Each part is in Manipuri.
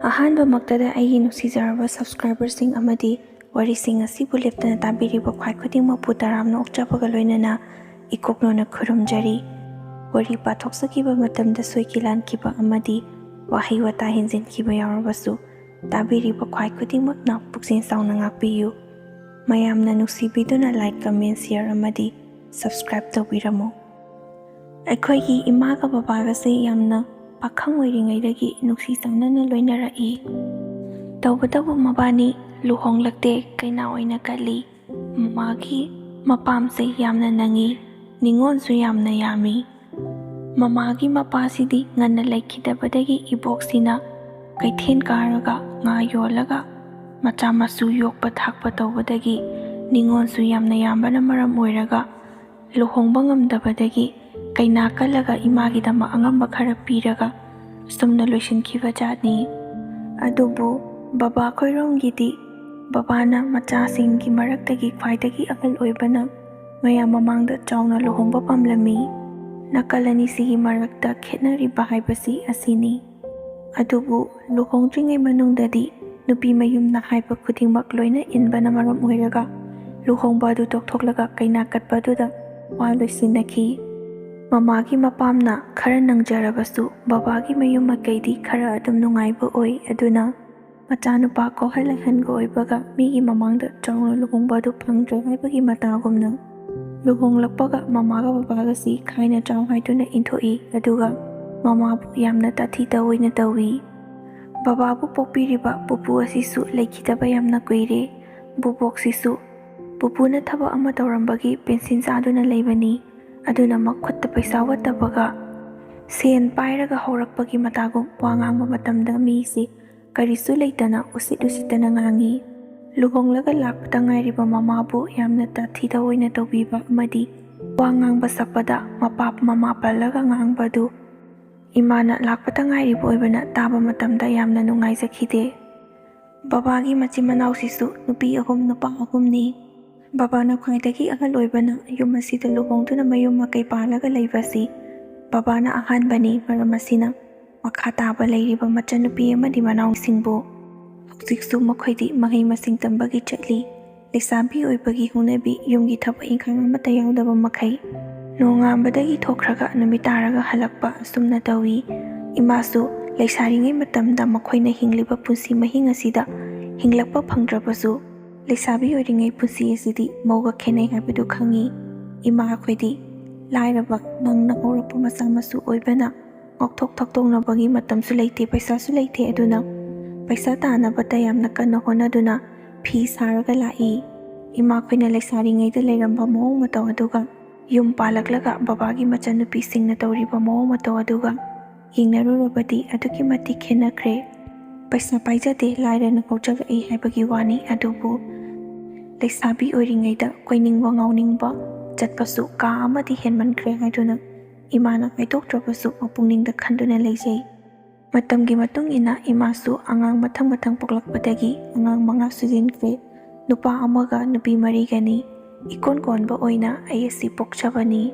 ꯑꯍꯥꯟꯕꯃꯛꯇꯗ ꯑꯩꯒꯤ ꯅꯨꯡꯁꯤꯖꯔꯕ ꯁꯕꯁꯀ꯭ꯔꯥꯏꯕꯔꯁꯤꯡ ꯑꯃꯗꯤ ꯋꯥꯔꯤꯁꯤꯡ ꯑꯁꯤꯕꯨ ꯂꯦꯞꯇꯅ ꯇꯥꯕꯤꯔꯤꯕ ꯈ꯭ꯋꯥꯏ ꯈꯨꯗꯤꯡꯃꯛꯄꯨ ꯇꯔꯥꯝꯅ ꯑꯣꯛꯆꯕꯒ ꯂꯣꯏꯅꯅ ꯏꯀꯣꯛꯂꯣꯟꯅ ꯈꯨꯔꯨꯝꯖꯔꯤ꯫ ꯋꯥꯔꯤ ꯄꯥꯊꯣꯛꯆꯈꯤꯕ ꯃꯇꯝꯗ ꯁꯣꯏꯈꯤ ꯂꯥꯟꯈꯤꯕ ꯑꯃꯗꯤ ꯋꯥꯍꯩ ꯋꯥꯇꯥ ꯍꯦꯟꯖꯤꯟꯈꯤꯕ ꯌꯥꯎꯔꯕꯁꯨ ꯇꯥꯕꯤꯔꯤꯕ ꯈ꯭ꯋꯥꯏ ꯈꯨꯗꯤꯡꯃꯛꯅ ꯄꯨꯛꯆꯦꯜ ꯆꯥꯎꯅ ꯉꯥꯛꯄꯤꯌꯨ꯫ ꯃꯌꯥꯝꯅ ꯅꯨꯡꯁꯤꯕꯤꯗꯨꯅ ꯂꯥꯏꯛ, ꯀꯃꯦꯟ, ꯁꯤꯌꯔ ꯑꯃꯗꯤ ꯁꯕꯁꯀ꯭ꯔꯥꯏꯕ ꯇꯧꯕꯤꯔꯝꯃꯨ꯫ ꯑꯩꯈꯣꯏꯒꯤ ꯏꯃꯥꯒ ꯕꯕꯥꯒꯁꯦ ꯌꯥꯝꯅ ꯄꯥꯈꯪ ꯑꯣꯏꯔꯤꯉꯩꯗꯒꯤ ꯅꯨꯡꯁꯤ ꯆꯥꯟꯅꯅ ꯂꯣꯏꯅꯔꯛꯏ꯫ ꯇꯧꯕꯇꯕꯨ ꯃꯕꯥꯅꯤ ꯂꯨꯍꯣꯡꯂꯛꯇꯦ, ꯀꯩꯅꯥ ꯑꯣꯏꯅ ꯀꯠꯂꯤ꯫ ꯃꯃꯥꯒꯤ ꯃꯄꯥꯝꯁꯦ ꯌꯥꯝꯅ ꯅꯪꯉꯤ, ꯅꯤꯉꯣꯜꯁꯨ ꯌꯥꯝꯅ ꯌꯥꯝꯃꯤ꯫ ꯃꯃꯥꯒꯤ ꯃꯄꯥꯁꯤꯗꯤ ꯉꯟꯅ ꯂꯩꯈꯤꯗꯕꯗꯒꯤ ꯏꯕꯣꯛꯁꯤꯅ ꯀꯩꯊꯦꯜ ꯀꯥꯔꯒ ꯉꯥ ꯌꯣꯜꯂꯒ ꯃꯆꯥ ꯃꯁꯨ ꯌꯣꯛꯄ ꯊꯥꯛꯄ ꯇꯧꯕꯗꯒꯤ ꯅꯤꯉꯣꯜꯁꯨ ꯌꯥꯝꯅ ꯌꯥꯝꯕꯅ ꯃꯔꯝ ꯑꯣꯏꯔꯒ ꯂꯨꯍꯣꯡꯕ ꯉꯝꯗꯕꯗꯒꯤ ꯀꯩꯅꯥ ꯀꯠꯂꯒ ꯏꯃꯥꯒꯤꯗꯃꯛ ꯑꯉꯝꯕ ꯈꯔ ꯄꯤꯔꯒ ꯁꯨꯝꯅ ꯂꯣꯏꯁꯤꯟꯈꯤꯕ ꯖꯥꯠꯅꯤ꯫ ꯑꯗꯨꯕꯨ ꯕꯕꯥ ꯈꯣꯏꯔꯣꯝꯒꯤꯗꯤ ꯕꯕꯥꯅ ꯃꯆꯥꯁꯤꯡꯒꯤ ꯃꯔꯛꯇꯒꯤ ꯈ꯭ꯋꯥꯏꯗꯒꯤ ꯑꯍꯜ ꯑꯣꯏꯕꯅ ꯃꯌꯥꯝ ꯃꯃꯥꯡꯗ ꯆꯥꯎꯅ ꯂꯨꯍꯣꯡꯕ ꯄꯥꯝꯂꯝꯃꯤ꯫ ꯅꯥꯀꯜ ꯑꯅꯤꯁꯤꯒꯤ ꯃꯔꯛꯇ ꯈꯦꯠꯅꯔꯤꯕ ꯍꯥꯏꯕꯁꯤ ꯑꯁꯤꯅꯤ꯫ ꯑꯗꯨꯕꯨ ꯂꯨꯍꯣꯡꯗ꯭ꯔꯤꯉꯩ ꯃꯅꯨꯡꯗꯗꯤ ꯅꯨꯄꯤ ꯃꯌꯨꯝꯅ ꯍꯥꯏꯕ ꯈꯨꯗꯤꯡꯃꯛ ꯂꯣꯏꯅ ꯏꯟꯕꯅ ꯃꯔꯝ ꯑꯣꯏꯔꯒ ꯂꯨꯍꯣꯡꯕ ꯑꯗꯨ ꯇꯣꯛꯊꯣꯛꯂꯒ ꯀꯩꯅꯥ ꯀꯠꯄꯗꯨꯗ ꯋꯥ ꯂꯣꯏꯁꯤꯟꯅꯈꯤ꯫ ꯃꯃꯥꯒꯤ ꯃꯄꯥꯝꯅ ꯈꯔ ꯅꯪꯖꯔꯕꯁꯨ ꯕꯕꯥꯒꯤ ꯃꯌꯨꯝ ꯃꯀꯩꯗꯤ ꯈꯔ ꯑꯗꯨꯝ ꯅꯨꯡꯉꯥꯏꯕ ꯑꯣꯏ꯫ ꯑꯗꯨꯅ ꯃꯆꯥꯅꯨꯄꯥ ꯀꯣꯍꯜ ꯑꯍꯟꯒ ꯑꯣꯏꯕꯒ ꯃꯤꯒꯤ ꯃꯃꯥꯡꯗ ꯆꯥꯎꯅ ꯂꯨꯍꯣꯡꯕ ꯑꯗꯨ ꯐꯪꯗ꯭ꯔꯦ ꯍꯥꯏꯕꯒꯤ ꯃꯇꯥꯒꯨꯝꯅ ꯂꯨꯍꯣꯡꯂꯛꯄꯒ ꯃꯃꯥꯒ ꯕꯕꯥꯒꯁꯤ ꯈꯥꯏꯅ ꯆꯥꯎ ꯍꯥꯏꯗꯨꯅ ꯏꯟꯊꯣꯛꯏ, ꯑꯗꯨꯒ ꯃꯃꯥꯕꯨ ꯌꯥꯝꯅ ꯇꯥꯊꯤ ꯇꯑꯣꯏꯅ ꯇꯧꯏ꯫ ꯕꯕꯥꯕꯨ ꯄꯣꯛꯄꯤꯔꯤꯕ ꯄꯨꯄꯨ ꯑꯁꯤꯁꯨ ꯂꯩꯈꯤꯗꯕ ꯌꯥꯝꯅ ꯀꯨꯏꯔꯦ꯫ ꯕꯨꯕꯣꯛꯁꯤꯁꯨ ꯄꯨꯄꯨꯅ ꯊꯕꯛ ꯑꯃ ꯇꯧꯔꯝꯕꯒꯤ ꯄꯦꯟꯁꯤꯟ ꯆꯥꯗꯨꯅ ꯂꯩꯕꯅꯤ꯫ ꯑꯗꯨꯅ ꯃꯈꯨꯠꯇ ꯄꯩꯁꯥ ꯋꯠꯇꯕꯒ ꯁꯦꯟ ꯄꯥꯏꯔꯒ ꯍꯧꯔꯛꯄꯒꯤ ꯃꯇꯥꯒꯨꯝ ꯋꯥ ꯉꯥꯡꯕ ꯃꯇꯝꯗ ꯃꯤꯁꯤ ꯀꯔꯤꯁꯨ ꯂꯩꯇꯅ ꯎꯁꯤꯠ-ꯎꯁꯤꯠꯇꯅ ꯉꯥꯡꯏ꯫ ꯂꯨꯍꯣꯡꯂꯒ ꯂꯥꯛꯄꯗ ꯉꯥꯏꯔꯤꯕ ꯃꯃꯥꯕꯨ ꯌꯥꯝꯅ ꯇꯥꯊꯤ ꯇꯑꯣꯏꯅ ꯇꯧꯕꯤꯕ ꯑꯃꯗꯤ ꯋꯥ ꯉꯥꯡꯕ ꯁꯛꯄꯗ ꯃꯄꯥ ꯃꯃꯥ ꯄꯜꯂꯒ ꯉꯥꯡꯕꯗꯨ ꯏꯃꯥꯅ ꯂꯥꯛꯄꯗ ꯉꯥꯏꯔꯤꯕ ꯑꯣꯏꯕꯅ ꯇꯥꯕ ꯃꯇꯝꯗ ꯌꯥꯝꯅ ꯅꯨꯡꯉꯥꯏꯖꯈꯤꯗꯦ꯫ ꯕꯕꯥꯒꯤ ꯃꯆꯤꯟ ꯃꯅꯥꯎꯁꯤꯁꯨ ꯅꯨꯄꯤ 3 ꯅꯨꯄꯥ 3ꯅꯤ꯫ ꯕꯕꯥꯅ ꯈ꯭ꯋꯥꯏꯗꯒꯤ ꯑꯍꯜ ꯑꯣꯏꯕꯅ ꯌꯨꯝ ꯑꯁꯤꯗ ꯂꯨꯍꯣꯡꯗꯨꯅ ꯃꯌꯨꯝ ꯃꯀꯩ ꯄꯥꯜꯂꯒ ꯂꯩꯕꯁꯤ ꯕꯕꯥꯅ ꯑꯍꯥꯟꯕꯅꯤ꯫ ꯃꯔꯝ ꯑꯁꯤꯅ ꯃꯈꯥ ꯇꯥꯕ ꯂꯩꯔꯤꯕ ꯃꯆꯟꯅꯨꯄꯤ ꯑꯃꯗꯤ ꯃꯅꯥꯎꯁꯤꯡꯕꯨ ꯍꯧꯖꯤꯛꯁꯨ ꯃꯈꯣꯏꯗꯤ ꯃꯍꯩ ꯃꯁꯤꯡ ꯇꯝꯕꯒꯤ ꯆꯠꯂꯤ꯫ ꯂꯩꯁꯥꯕꯤ ꯑꯣꯏꯕꯒꯤ ꯍꯧꯅꯕꯤ ꯌꯨꯝꯒꯤ ꯊꯕꯛ ꯏꯪꯈꯥꯡ ꯑꯃꯠꯇ ꯌꯥꯎꯗꯕ ꯃꯈꯩ ꯅꯣꯡꯉꯥꯟꯕꯗꯒꯤ ꯊꯣꯛꯈ꯭ꯔꯒ ꯅꯨꯃꯤꯠ ꯇꯥꯔꯒ ꯍꯜꯂꯛꯄ ꯑꯁꯨꯝꯅ ꯇꯧꯏ꯫ ꯏꯃꯥꯁꯨ ꯂꯩꯁꯥꯔꯤꯉꯩ ꯃꯇꯝꯗ ꯃꯈꯣꯏꯅ ꯍꯤꯡꯂꯤꯕ ꯄꯨꯟꯁꯤ ꯃꯍꯤꯡ ꯑꯁꯤꯗ ꯍꯤꯡꯂꯛꯄ ꯐꯪꯗ꯭ꯔꯕꯁꯨ ꯂꯩꯁꯥꯕꯤ ꯑꯣꯏꯔꯤꯉꯩ ꯄꯨꯟꯁꯤ ꯑꯁꯤꯗꯤ ꯃꯧꯒ ꯈꯦꯟꯅꯩ ꯍꯥꯏꯕꯗꯨ ꯈꯪꯉꯤ꯫ ꯏꯃꯥ ꯑꯩꯈꯣꯏꯗꯤ ꯂꯥꯏꯔꯕ ꯅꯪꯅ ꯍꯧꯔꯛꯄ ꯃꯆꯥ ꯃꯁꯨ ꯑꯣꯏꯕꯅ ꯉꯥꯎꯊꯣꯛ ꯊꯛꯇꯣꯛꯅꯕꯒꯤ ꯃꯇꯝꯁꯨ ꯂꯩꯇꯦ, ꯄꯩꯁꯥꯁꯨ ꯂꯩꯇꯦ꯫ ꯑꯗꯨꯅ ꯄꯩꯁꯥ ꯇꯥꯅꯕꯗ ꯌꯥꯝꯅ ꯀꯟꯅ ꯍꯣꯠꯅꯗꯨꯅ ꯐꯤ ꯁꯥꯔꯒ ꯂꯥꯛꯏ꯫ ꯏꯃꯥꯈꯣꯏꯅ ꯂꯩꯁꯥꯔꯤꯉꯩꯗ ꯂꯩꯔꯝꯕ ꯃꯑꯣꯡ ꯃꯇꯧ ꯑꯗꯨꯒ ꯌꯨꯝ ꯄꯥꯜꯂꯛꯂꯒ ꯕꯕꯥꯒꯤ ꯃꯆꯟꯅꯨꯄꯤꯁꯤꯡꯅ ꯇꯧꯔꯤꯕ ꯃꯑꯣꯡ ꯃꯇꯧ ꯑꯗꯨꯒ ꯌꯦꯡꯅꯔꯨꯔꯕꯗꯤ ꯑꯗꯨꯛꯀꯤ ꯃꯇꯤꯛ ꯈꯦꯟꯅꯈ꯭ꯔꯦ꯫ ꯄꯩꯁꯥ ꯄꯥꯏꯖꯗꯦ, ꯂꯥꯏꯔꯅ ꯍꯧꯖꯔꯛꯏ ꯍꯥꯏꯕꯒꯤ ꯋꯥꯅꯤ꯫ ꯑꯗꯨꯕꯨ ꯂꯩꯁꯥꯕꯤ ꯑꯣꯏꯔꯤꯉꯩꯗ ꯀꯣꯏꯅꯤꯡꯕ ꯉꯥꯎꯅꯤꯡꯕ ꯆꯠꯄꯁꯨ ꯀꯥ ꯑꯃꯗꯤ ꯍꯦꯟꯃꯟꯈ꯭ꯔꯦ ꯍꯥꯏꯗꯨꯅ ꯏꯃꯥꯅ ꯍꯥꯏꯗꯣꯛꯇ꯭ꯔꯕꯁꯨ ꯃꯄꯨꯛꯅꯤꯡꯗ ꯈꯟꯗꯨꯅ ꯂꯩꯖꯩ꯫ ꯃꯇꯝꯒꯤ ꯃꯇꯨꯡ ꯏꯟꯅ ꯏꯃꯥꯁꯨ ꯑꯉꯥꯡ ꯃꯊꯪ ꯃꯊꯪ ꯄꯣꯛꯂꯛꯄꯗꯒꯤ ꯑꯉꯥꯡ 5 ꯁꯨꯖꯤꯟꯈ꯭ꯔꯦ꯫ ꯅꯨꯄꯥ 1ꯒ ꯅꯨꯄꯤ 4ꯒꯅꯤ꯫ ꯏꯀꯣꯟ ꯀꯣꯟꯕ ꯑꯣꯏꯅ ꯑꯩ ꯑꯁꯤ ꯄꯣꯛꯆꯕꯅꯤ꯫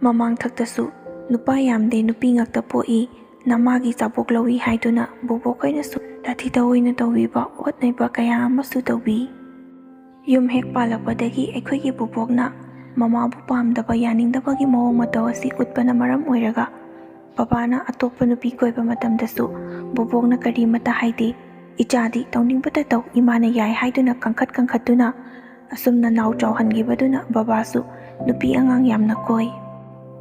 ꯃꯃꯥꯡꯊꯛꯇꯁꯨ ꯅꯨꯄꯥ ꯌꯥꯝꯗꯦ, ꯅꯨꯄꯤ ꯉꯥꯛꯇ ꯄꯣꯛꯏ, ꯅꯃꯥꯒꯤ ꯆꯥꯕꯣꯛ ꯂꯧꯏ ꯍꯥꯏꯗꯨꯅ ꯕꯨꯕꯣꯛꯈꯣꯏꯅꯁꯨ ꯇꯥꯊꯤ ꯇꯑꯣꯏꯅ ꯇꯧꯕꯤꯕ, ꯑꯣꯠ-ꯅꯩꯕ ꯀꯌꯥ ꯑꯃꯁꯨ ꯇꯧꯕꯤ꯫ ꯌꯨꯝ ꯍꯦꯛ ꯄꯥꯜꯂꯛꯄꯗꯒꯤ ꯑꯩꯈꯣꯏꯒꯤ ꯕꯨꯕꯣꯛꯅ ꯃꯃꯥꯕꯨ ꯄꯥꯝꯗꯕ, ꯌꯥꯅꯤꯡꯗꯕꯒꯤ ꯃꯑꯣꯡ ꯃꯇꯧ ꯑꯁꯤ ꯎꯠꯄꯅ ꯃꯔꯝ ꯑꯣꯏꯔꯒ ꯕꯕꯥꯅ ꯑꯇꯣꯞꯄ ꯅꯨꯄꯤ ꯀꯣꯏꯕ ꯃꯇꯝꯗꯁꯨ ꯕꯨꯕꯣꯛꯅ ꯀꯔꯤꯃꯠꯇ ꯍꯥꯏꯗꯦ꯫ ꯏꯆꯥꯗꯤ ꯇꯧꯅꯤꯡꯕꯇ ꯇꯧ, ꯏꯃꯥꯅ ꯌꯥꯏ ꯍꯥꯏꯗꯨꯅ ꯀꯟꯈꯠꯇꯨꯅ ꯑꯁꯨꯝꯅ ꯅꯥꯎ ꯆꯥꯎꯍꯟꯈꯤꯕꯗꯨꯅ ꯕꯕꯥꯁꯨ ꯅꯨꯄꯤ ꯑꯉꯥꯡ ꯌꯥꯝꯅ ꯀꯣꯏ꯫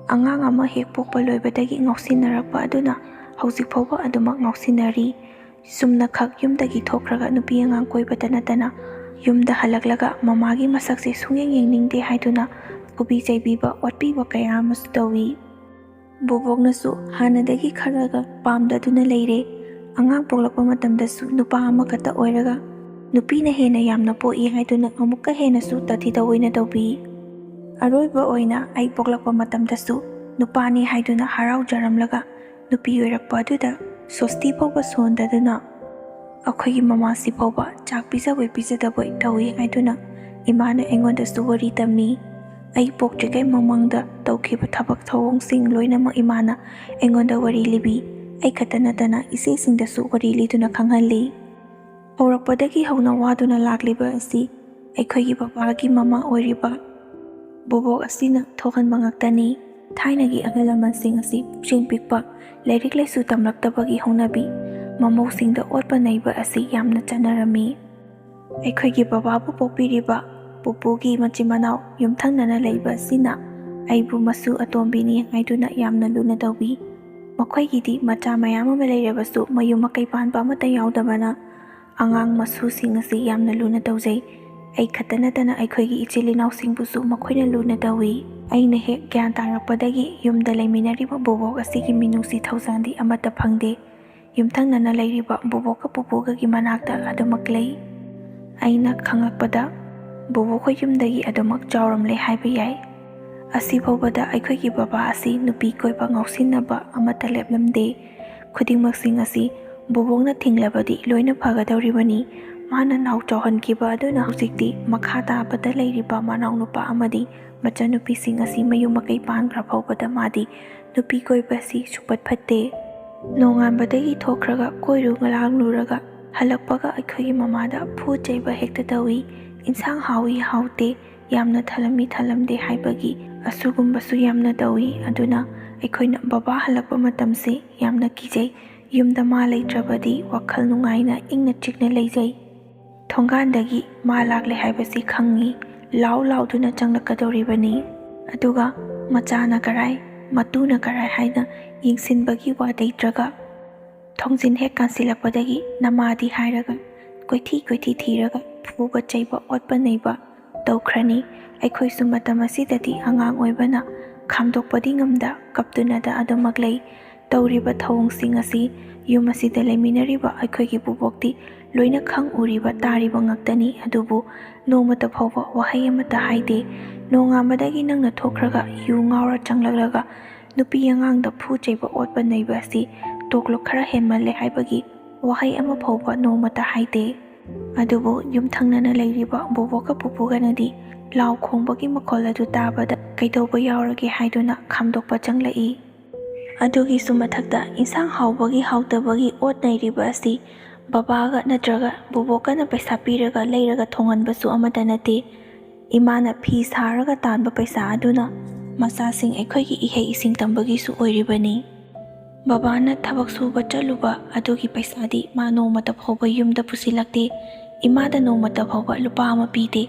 ꯑꯉꯥꯡ ꯑꯃ ꯍꯦꯛ ꯄꯣꯛꯄ ꯂꯣꯏꯕꯗꯒꯤ ꯉꯥꯎꯁꯤꯟꯅꯔꯛꯄ ꯑꯗꯨꯅ ꯍꯧꯖꯤꯛ ꯐꯥꯎꯕ ꯑꯗꯨꯃꯛ ꯉꯥꯎꯁꯤꯟꯅꯔꯤ꯫ ꯆꯨꯝꯅꯈꯛ ꯌꯨꯝꯗꯒꯤ ꯊꯣꯛꯈ꯭ꯔꯒ ꯅꯨꯄꯤ ꯑꯉꯥꯡ ꯀꯣꯏꯕꯇ ꯅꯠꯇꯅ ꯌꯨꯝꯗ ꯍꯜꯂꯛꯂꯒ ꯃꯃꯥꯒꯤ ꯃꯁꯛꯁꯦ ꯁꯨꯡꯌꯦꯡ ꯌꯦꯡꯅꯤꯡꯗꯦ ꯍꯥꯏꯗꯨꯅ ꯐꯨꯕꯤ ꯆꯩꯕꯤꯕ, ꯑꯣꯠꯄꯤꯕ ꯀꯌꯥ ꯑꯃꯁꯨ ꯇꯧꯏ꯫ ꯕꯨꯕꯣꯛꯅꯁꯨ ꯍꯥꯟꯅꯗꯒꯤ ꯈꯔꯒ ꯄꯥꯝꯗꯗꯨꯅ ꯂꯩꯔꯦ꯫ ꯑꯉꯥꯡ ꯄꯣꯛꯂꯛꯄ ꯃꯇꯝꯗꯁꯨ ꯅꯨꯄꯥ ꯑꯃꯈꯛꯇ ꯑꯣꯏꯔꯒ ꯅꯨꯄꯤꯅ ꯍꯦꯟꯅ ꯌꯥꯝꯅ ꯄꯣꯛꯏ ꯍꯥꯏꯗꯨꯅ ꯑꯃꯨꯛꯀ ꯍꯦꯟꯅꯁꯨ ꯇꯥꯊꯤ ꯇꯑꯣꯏꯅ ꯇꯧꯕꯤ꯫ ꯑꯔꯣꯏꯕ ꯑꯣꯏꯅ ꯑꯩ ꯄꯣꯛꯂꯛꯄ ꯃꯇꯝꯗꯁꯨ ꯅꯨꯄꯥꯅꯤ ꯍꯥꯏꯗꯨꯅ ꯍꯔꯥꯎꯖꯔꯝꯂꯒ ꯅꯨꯄꯤ ꯑꯣꯏꯔꯛꯄ ꯑꯗꯨꯗ ꯁꯣꯁꯇꯤ ꯐꯥꯎꯕ ꯁꯣꯟꯗꯗꯨꯅ ꯑꯩꯈꯣꯏꯒꯤ ꯃꯃꯥꯁꯤ ꯐꯥꯎꯕ ꯆꯥꯛ ꯄꯤꯖꯕꯣꯏ ꯄꯤꯖꯗꯕꯣꯏ ꯇꯧꯏ ꯍꯥꯏꯗꯨꯅ ꯏꯃꯥꯅ ꯑꯩꯉꯣꯟꯗꯁꯨ ꯋꯥꯔꯤ ꯇꯝꯃꯤ꯫ ꯑꯩ ꯄꯣꯛꯇ꯭ꯔꯤꯉꯩ ꯃꯃꯥꯡꯗ ꯇꯧꯈꯤꯕ ꯊꯕꯛ ꯊꯧꯑꯣꯡꯁꯤꯡ ꯂꯣꯏꯅꯃꯛ ꯏꯃꯥꯅ ꯑꯩꯉꯣꯟꯗ ꯋꯥꯔꯤ ꯂꯤꯕꯤ꯫ ꯑꯩ ꯈꯛꯇ ꯅꯠꯇꯅ ꯏꯆꯦꯁꯤꯡꯗꯁꯨ ꯋꯥꯔꯤ ꯂꯤꯗꯨꯅ ꯈꯪꯍꯜꯂꯤ꯫ ꯍꯧꯔꯛꯄꯗꯒꯤ ꯍꯧꯅ ꯋꯥꯗꯨꯅ ꯂꯥꯛꯂꯤꯕ ꯑꯁꯤ ꯑꯩꯈꯣꯏꯒꯤ ꯕꯕꯥꯒꯤ ꯃꯃꯥ ꯑꯣꯏꯔꯤꯕ ꯕꯣꯕꯣꯛ ꯑꯁꯤꯅ ꯊꯣꯛꯍꯟꯕ ꯉꯥꯛꯇꯅꯤ꯫ ꯊꯥꯏꯅꯒꯤ ꯑꯍꯜ ꯂꯃꯟꯁꯤꯡ ꯑꯁꯤ ꯄꯨꯛꯆꯦꯡ ꯄꯤꯛꯄ, ꯂꯥꯏꯔꯤꯛ ꯂꯥꯏꯁꯨ ꯇꯝꯂꯛꯇꯕꯒꯤ ꯍꯧꯅꯕꯤ ꯃꯃꯧꯁꯤꯡꯗ ꯑꯣꯠꯄ ꯅꯩꯕ ꯑꯁꯤ ꯌꯥꯝꯅ ꯆꯠꯅꯔꯝꯃꯤ꯫ ꯑꯩꯈꯣꯏꯒꯤ ꯕꯕꯥꯕꯨ ꯄꯣꯛꯄꯤꯔꯤꯕ ꯄꯨꯄꯨꯒꯤ ꯃꯆꯤꯟ ꯃꯅꯥꯎ ꯌꯨꯝꯊꯪꯅꯅ ꯂꯩꯕ ꯑꯁꯤꯅ ꯑꯩꯕꯨ ꯃꯁꯨ ꯑꯇꯣꯝꯕꯤꯅꯤ ꯍꯥꯏꯗꯨꯅ ꯌꯥꯝꯅ ꯂꯨꯅ ꯇꯧꯕꯤ꯫ ꯃꯈꯣꯏꯒꯤꯗꯤ ꯃꯆꯥ ꯃꯌꯥꯝ ꯑꯃ ꯂꯩꯔꯕꯁꯨ ꯃꯌꯨꯝ ꯃꯀꯩ ꯄꯥꯟꯕ ꯑꯃꯠꯇ ꯌꯥꯎꯗꯕꯅ ꯑꯉꯥꯡ ꯃꯁꯨꯁꯤꯡ ꯑꯁꯤ ꯌꯥꯝꯅ ꯂꯨꯅ ꯇꯧꯖꯩ꯫ ꯑꯩ ꯈꯛꯇ ꯅꯠꯇꯅ ꯑꯩꯈꯣꯏꯒꯤ ꯏꯆꯤꯜ ꯏꯅꯥꯎꯁꯤꯡꯕꯨꯁꯨ ꯃꯈꯣꯏꯅ ꯂꯨꯅ ꯇꯧꯏ꯫ ꯑꯩꯅ ꯍꯦꯛ ꯒ꯭ꯌꯥꯟ ꯇꯥꯔꯛꯄꯗꯒꯤ ꯌꯨꯝꯗ ꯂꯩꯃꯤꯟꯅꯔꯤꯕ ꯕꯣꯕꯣꯛ ꯑꯁꯤꯒꯤ ꯃꯤꯅꯨꯡꯁꯤ ꯊꯧꯖꯥꯟꯗꯤ ꯑꯃꯠꯇ ꯐꯪꯗꯦ꯫ ꯌꯨꯝꯊꯪꯅꯅ ꯂꯩꯔꯤꯕ ꯕꯣꯕꯣꯛꯀ ꯄꯨꯄꯨꯒꯒꯤ ꯃꯅꯥꯛꯇ ꯑꯗꯨꯃꯛ ꯂꯩ꯫ ꯑꯩꯅ ꯈꯪꯂꯛꯄꯗ ꯕꯣꯕꯣꯛꯈꯣꯏ ꯌꯨꯝꯗꯒꯤ ꯑꯗꯨꯃꯛ ꯆꯥꯎꯔꯝꯂꯦ ꯍꯥꯏꯕ ꯌꯥꯏ꯫ ꯑꯁꯤꯐꯥꯎꯕꯗ ꯑꯩꯈꯣꯏꯒꯤ ꯕꯕꯥ ꯑꯁꯤ ꯅꯨꯄꯤ ꯀꯣꯏꯕ ꯉꯥꯎꯁꯤꯟꯅꯕ ꯑꯃꯠꯇ ꯂꯦꯞꯂꯝꯗꯦ꯫ ꯈꯨꯗꯤꯡꯃꯛꯁꯤꯡ ꯑꯁꯤ ꯕꯣꯕꯣꯛꯅ ꯊꯤꯡꯂꯕꯗꯤ ꯂꯣꯏꯅ ꯐꯒꯗꯧꯔꯤꯕꯅꯤ꯫ ꯃꯥꯅ ꯅꯥꯎ ꯆꯥꯎꯍꯟꯈꯤꯕ ꯑꯗꯨꯅ ꯍꯧꯖꯤꯛꯇꯤ ꯃꯈꯥ ꯇꯥꯕꯗ ꯂꯩꯔꯤꯕ ꯃꯅꯥꯎꯅꯨꯄꯥ ꯑꯃꯗꯤ ꯃꯆꯟꯅꯨꯄꯤꯁꯤꯡ ꯑꯁꯤ ꯃꯌꯨꯝ ꯃꯀꯩ ꯄꯥꯟꯈ꯭ꯔ ꯐꯥꯎꯕꯗ ꯃꯥꯗꯤ ꯅꯨꯄꯤ ꯀꯣꯏꯕ ꯑꯁꯤ ꯁꯨꯛꯐꯠ ꯐꯠꯇꯦ꯫ ꯅꯣꯡꯉꯥꯟꯕꯗꯒꯤ ꯊꯣꯛꯈ꯭ꯔꯒ ꯀꯣꯏꯔꯨ ꯂꯥꯡꯂꯨꯔꯒ ꯍꯜꯂꯛꯄꯒ ꯑꯩꯈꯣꯏꯒꯤ ꯃꯃꯥꯗ ꯐꯨ ꯆꯩꯕ ꯍꯦꯛꯇ ꯇꯧꯏ꯫ ꯏꯟꯁꯥꯡ ꯍꯥꯎꯏ ꯍꯥꯎꯇꯦ, ꯌꯥꯝꯅ ꯊꯜꯂꯝꯃꯤ ꯊꯜꯂꯝꯗꯦ ꯍꯥꯏꯕꯒꯤ ꯑꯁꯨꯒꯨꯝꯕꯁꯨ ꯌꯥꯝꯅ ꯇꯧꯏ꯫ ꯑꯗꯨꯅ ꯑꯩꯈꯣꯏꯅ ꯕꯕꯥ ꯍꯜꯂꯛꯄ ꯃꯇꯝꯁꯦ ꯌꯥꯝꯅ ꯀꯤꯖꯩ꯫ ꯌꯨꯝꯗ ꯃꯥ ꯂꯩꯇ꯭ꯔꯕꯗꯤ ꯋꯥꯈꯜ ꯅꯨꯡꯉꯥꯏꯅ ꯏꯪꯅ ꯆꯤꯛꯅ ꯂꯩꯖꯩ꯫ ꯊꯣꯡꯒꯥꯟꯗꯒꯤ ꯃꯥ ꯂꯥꯛꯂꯦ ꯍꯥꯏꯕꯁꯤ ꯈꯪꯉꯤ, ꯂꯥꯎ ꯂꯥꯎꯗꯨꯅ ꯆꯪꯂꯛꯀꯗꯧꯔꯤꯕꯅꯤ꯫ ꯑꯗꯨꯒ ꯃꯆꯥꯅ ꯀꯔꯥꯏ, ꯃꯇꯨꯅ ꯀꯔꯥꯏ ꯍꯥꯏꯅ ꯌꯦꯡꯁꯤꯟꯕꯒꯤ ꯋꯥ ꯂꯩꯇ꯭ꯔꯒ ꯊꯣꯡꯖꯤꯟ ꯍꯦꯛ ꯀꯥꯟꯁꯤꯜꯂꯛꯄꯗꯒꯤ ꯅꯃꯥꯗꯤ ꯍꯥꯏꯔꯒ ꯀꯣꯏꯊꯤ ꯀꯣꯏꯊꯤ ꯊꯤꯔꯒ ꯐꯨꯕ ꯆꯩꯕ ꯑꯣꯠꯄ ꯅꯩꯕ ꯇꯧꯈ꯭ꯔꯅꯤ꯫ ꯑꯩꯈꯣꯏꯁꯨ ꯃꯇꯝ ꯑꯁꯤꯗꯗꯤ ꯑꯉꯥꯡ ꯑꯣꯏꯕꯅ ꯈꯥꯝꯗꯣꯛꯄꯗꯤ ꯉꯝꯗ ꯀꯞꯇꯨꯅꯗ ꯑꯗꯨꯃꯛ ꯂꯩ꯫ ꯇꯧꯔꯤꯕ ꯊꯧꯑꯣꯡꯁꯤꯡ ꯑꯁꯤ ꯌꯨꯝ ꯑꯁꯤꯗ ꯂꯩꯃꯤꯟꯅꯔꯤꯕ ꯑꯩꯈꯣꯏꯒꯤ ꯕꯣꯕꯣꯛꯇꯤ ꯂꯣꯏꯅ ꯈꯪ ꯎꯔꯤꯕ ꯇꯥꯔꯤꯕ ꯉꯥꯛꯇꯅꯤ꯫ ꯑꯗꯨꯕꯨ ꯅꯣꯡꯃꯇ ꯐꯥꯎꯕ ꯋꯥꯍꯩ ꯑꯃꯠꯇ ꯍꯥꯏꯗꯦ꯫ ꯅꯣꯡꯉꯥꯟꯕꯗꯒꯤ ꯅꯪꯅ ꯊꯣꯛꯈ꯭ꯔꯒ ꯌꯨ ꯉꯥꯎꯔ ꯆꯪꯂꯛꯂꯒ ꯅꯨꯄꯤ ꯑꯉꯥꯡꯗ ꯐꯨ ꯆꯩꯕ ꯑꯣꯠꯄ ꯅꯩꯕ ꯑꯁꯤ ꯇꯣꯛꯂꯣ ꯈꯔ ꯍꯦꯟꯃꯜꯂꯦ ꯍꯥꯏꯕꯒꯤ ꯋꯥꯍꯩ ꯑꯃ ꯐꯥꯎꯕ ꯅꯣꯡꯃꯇ ꯍꯥꯏꯗꯦ꯫ ꯑꯗꯨꯕꯨ ꯌꯨꯝꯊꯪꯅꯅ ꯂꯩꯔꯤꯕ ꯕꯣꯕꯣꯛꯀ ꯄꯨꯄꯨꯒꯅꯗꯤ ꯂꯥꯎ ꯈꯣꯡꯕꯒꯤ ꯃꯈꯣꯜ ꯑꯗꯨ ꯇꯥꯕꯗ ꯀꯩꯗꯧꯕ ꯌꯥꯎꯔꯒꯦ ꯍꯥꯏꯗꯨꯅ ꯈꯥꯝꯗꯣꯛꯄ ꯆꯪꯂꯛꯏ꯫ ꯑꯗꯨꯒꯤꯁꯨ ꯃꯊꯛꯇ ꯏꯟꯁꯥꯡ ꯍꯥꯎꯕꯒꯤ ꯍꯥꯎꯇꯕꯒꯤ ꯑꯣꯠ ꯅꯩꯔꯤꯕ ꯑꯁꯤ ꯕꯕꯥꯒ ꯅꯠꯇ꯭ꯔꯒ ꯕꯣꯕꯣꯛꯀꯅ ꯄꯩꯁꯥ ꯄꯤꯔꯒ ꯂꯩꯔꯒ ꯊꯣꯡꯍꯟꯕꯁꯨ ꯑꯃꯠꯇ ꯅꯠꯇꯦ꯫ ꯏꯃꯥꯅ ꯐꯤ ꯁꯥꯔꯒ ꯇꯥꯟꯕ ꯄꯩꯁꯥ ꯑꯗꯨꯅ ꯃꯆꯥꯁꯤꯡ ꯑꯩꯈꯣꯏꯒꯤ ꯏꯍꯩ ꯏꯁꯤꯡ ꯇꯝꯕꯒꯤꯁꯨ ꯑꯣꯏꯔꯤꯕꯅꯤ꯫ ꯕꯕꯥꯅ ꯊꯕꯛ ꯁꯨꯕ ꯆꯠꯂꯨꯕ ꯑꯗꯨꯒꯤ ꯄꯩꯁꯥꯗꯤ ꯃꯥ ꯅꯣꯡꯃꯇ ꯐꯥꯎꯕ ꯌꯨꯝꯗ ꯄꯨꯁꯤꯜꯂꯛꯇꯦ꯫ ꯏꯃꯥꯗ ꯅꯣꯡꯃꯇ ꯐꯥꯎꯕ ꯂꯨꯄꯥ ꯑꯃ ꯄꯤꯗꯦ꯫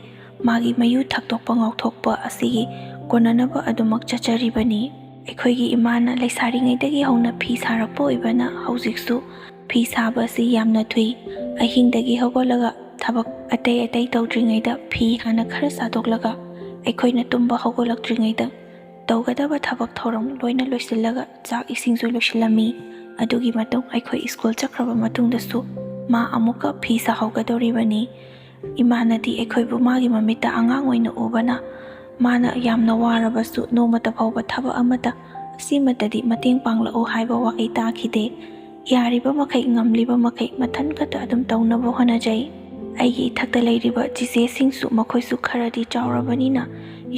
ꯃꯥꯒꯤ ꯃꯌꯨ ꯊꯛꯇꯣꯛꯄ ꯉꯥꯎꯊꯣꯛꯄ ꯑꯁꯤꯒꯤ ꯀꯣꯟꯅꯅꯕ ꯑꯗꯨꯃꯛ ꯆꯠꯆꯔꯤꯕꯅꯤ꯫ ꯑꯩꯈꯣꯏꯒꯤ ꯏꯃꯥꯅ ꯂꯩꯁꯥꯔꯤꯉꯩꯗꯒꯤ ꯍꯧꯅ ꯐꯤ ꯁꯥꯔꯛꯄ ꯑꯣꯏꯕꯅ ꯍꯧꯖꯤꯛꯁꯨ ꯐꯤ ꯁꯥꯕ ꯑꯁꯤ ꯌꯥꯝꯅ ꯊꯨꯏ꯫ ꯑꯍꯤꯡꯗꯒꯤ ꯍꯧꯒꯠꯂꯒ ꯊꯕꯛ ꯑꯇꯩ ꯑꯇꯩ ꯇꯧꯗ꯭ꯔꯤꯉꯩꯗ ꯐꯤ ꯍꯥꯟꯅ ꯈꯔ ꯁꯥꯗꯣꯛꯂꯒ ꯑꯩꯈꯣꯏꯅ ꯇꯨꯝꯕ ꯍꯧꯒꯠꯂꯛꯇ꯭ꯔꯤꯉꯩꯗ ꯇꯧꯒꯗꯕ ꯊꯕꯛ ꯊꯧꯔꯝ ꯂꯣꯏꯅ ꯂꯣꯏꯁꯤꯜꯂꯒ ꯆꯥꯛ ꯏꯁꯤꯡꯁꯨ ꯂꯣꯏꯁꯤꯜꯂꯝꯃꯤ꯫ ꯑꯗꯨꯒꯤ ꯃꯇꯨꯡ ꯑꯩꯈꯣꯏ ꯁ꯭ꯀꯨꯜ ꯆꯠꯈ꯭ꯔꯕ ꯃꯇꯨꯡꯗꯁꯨ ꯃꯥ ꯑꯃꯨꯛꯀ ꯐꯤ ꯁꯥꯍꯧꯒꯗꯧꯔꯤꯕꯅꯤ꯫ ꯏꯃꯥꯅꯗꯤ ꯑꯩꯈꯣꯏꯕꯨ ꯃꯥꯒꯤ ꯃꯃꯤꯠꯇ ꯑꯉꯥꯡ ꯑꯣꯏꯅ ꯎꯕꯅ ꯃꯥꯅ ꯌꯥꯝꯅ ꯋꯥꯔꯕꯁꯨ ꯅꯣꯡꯃꯇ ꯐꯥꯎꯕ ꯊꯕꯛ ꯑꯃꯠꯇ ꯑꯁꯤꯃꯇꯗꯤ ꯃꯇꯦꯡ ꯄꯥꯡꯂꯛꯎ ꯍꯥꯏꯕ ꯋꯥꯍꯩ ꯇꯥꯈꯤꯗꯦ꯫ ꯌꯥꯔꯤꯕ ꯃꯈꯩ ꯉꯝꯂꯤꯕ ꯃꯈꯩ ꯃꯊꯟ ꯈꯛꯇ ꯑꯗꯨꯝ ꯇꯧꯅꯕ ꯍꯣꯠꯅꯖꯩ꯫ ꯑꯩꯒꯤ ꯏꯊꯛꯇ ꯂꯩꯔꯤꯕ ꯆꯤꯆꯦꯁꯤꯡꯁꯨ ꯃꯈꯣꯏꯁꯨ ꯈꯔꯗꯤ ꯆꯥꯎꯔꯕꯅꯤꯅ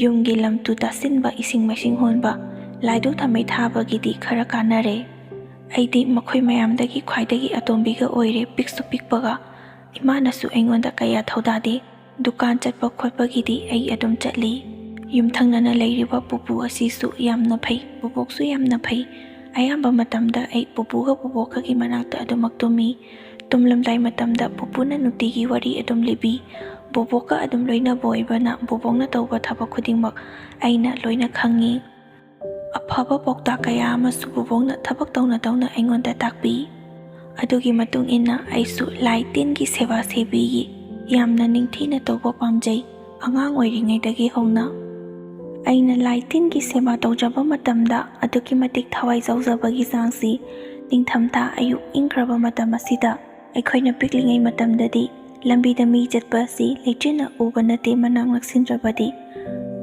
ꯌꯨꯝꯒꯤ ꯂꯝꯇꯨ ꯇꯥꯁꯤꯟꯕ, ꯏꯁꯤꯡ ꯃꯥꯏꯁꯤꯡ ꯍꯣꯟꯕ, ꯂꯥꯏꯗꯨꯛ ꯊꯥꯃꯩ ꯊꯥꯕꯒꯤꯗꯤ ꯈꯔ ꯀꯥꯟꯅꯔꯦ꯫ ꯑꯩꯗꯤ ꯃꯈꯣꯏ ꯃꯌꯥꯝꯗꯒꯤ ꯈ꯭ꯋꯥꯏꯗꯒꯤ ꯑꯇꯣꯝꯕꯤꯒ ꯑꯣꯏꯔꯦ, ꯄꯤꯛꯁꯨ ꯄꯤꯛꯄꯒ꯫ ꯏꯃꯥꯅꯁꯨ ꯑꯩꯉꯣꯟꯗ ꯀꯌꯥ ꯊꯧꯗꯥꯗꯦ꯫ ꯗꯨꯀꯥꯟ ꯆꯠꯄ ꯈꯣꯠꯄꯒꯤꯗꯤ ꯑꯩ ꯑꯗꯨꯝ ꯆꯠꯂꯤ꯫ ꯌꯨꯝꯊꯪꯅꯅ ꯂꯩꯔꯤꯕ ꯄꯨꯄꯨ ꯑꯁꯤꯁꯨ ꯌꯥꯝꯅ ꯐꯩ, ꯕꯣꯕꯣꯛꯁꯨ ꯌꯥꯝꯅ ꯐꯩ꯫ ꯑꯌꯥꯝꯕ ꯃꯇꯝꯗ ꯑꯩ ꯄꯨꯄꯨꯒ ꯕꯣꯕꯣꯛꯀꯒꯤ ꯃꯅꯥꯛꯇ ꯑꯗꯨꯃꯛ ꯇꯨꯝꯃꯤ꯫ ꯇꯨꯝꯂꯝꯗꯥꯏ ꯃꯇꯝꯗ ꯄꯨꯄꯨꯅ ꯅꯨꯡꯇꯤꯒꯤ ꯋꯥꯔꯤ ꯑꯗꯨꯝ ꯂꯤꯕꯤ꯫ ꯕꯣꯕꯣꯛꯀ ꯑꯗꯨം ꯂꯣꯏꯅꯕ ꯑꯣꯏꯕꯅ ꯕꯣꯕꯣꯛꯅ ꯇꯧꯕ ꯊꯕꯛ ꯈꯨꯗꯤꯡꯃꯛ ꯑꯩꯅ ꯂꯣꯏꯅ ꯈꯪꯉꯤ꯫ ꯑꯐꯕ ꯄꯥꯎꯇꯥꯛ ꯀꯌꯥ ꯑꯃꯁꯨ ꯕꯣꯕꯣꯛꯅ ꯊꯕꯛ ꯇꯧꯅ ꯇꯧꯅ ꯑꯩꯉꯣꯟꯗ ꯇꯥꯛꯄꯤ꯫ ꯑꯗꯨꯒꯤ ꯃꯇꯨꯡ ꯏꯟꯅ ꯑꯩꯁꯨ ꯂꯥꯏ ꯇꯤꯟꯒꯤ ꯁꯦꯕꯥ ꯁꯦꯕꯤꯒꯤ ꯌꯥꯝꯅ ꯅꯤꯡꯊꯤꯅ ꯇꯧꯕ ꯄꯥꯝꯖꯩ꯫ ꯑꯉꯥꯡ ꯑꯣꯏꯔꯤꯉꯩꯗꯒꯤ ꯍꯧꯅ ꯑꯩꯅ ꯂꯥꯏ ꯇꯤꯟꯒꯤ ꯁꯦꯕꯥ ꯇꯧꯖꯕ ꯃꯇꯝꯗ ꯑꯗꯨꯛꯀꯤ ꯃꯇꯤꯛ ꯊꯋꯥꯏ ꯌꯥꯎꯖꯕꯒꯤ ꯆꯥꯡꯁꯤ ꯅꯤꯡꯊꯝꯊꯥ ꯑꯌꯨꯛ ꯏꯪꯈ꯭ꯔꯕ ꯃꯇꯝ ꯑꯁꯤꯗ ꯑꯩꯈꯣꯏꯅ ꯄꯤꯛꯂꯤꯉꯩ ꯃꯇꯝꯗꯗꯤ ꯂꯝꯕꯤꯗ ꯃꯤ ꯆꯠꯄ ꯑꯁꯤ ꯂꯩꯆꯤꯟꯅ ꯎꯕ ꯅꯠꯇꯦ ꯃꯅꯥꯛ ꯅꯛꯁꯤꯟꯗ꯭ꯔꯕꯗꯤ꯫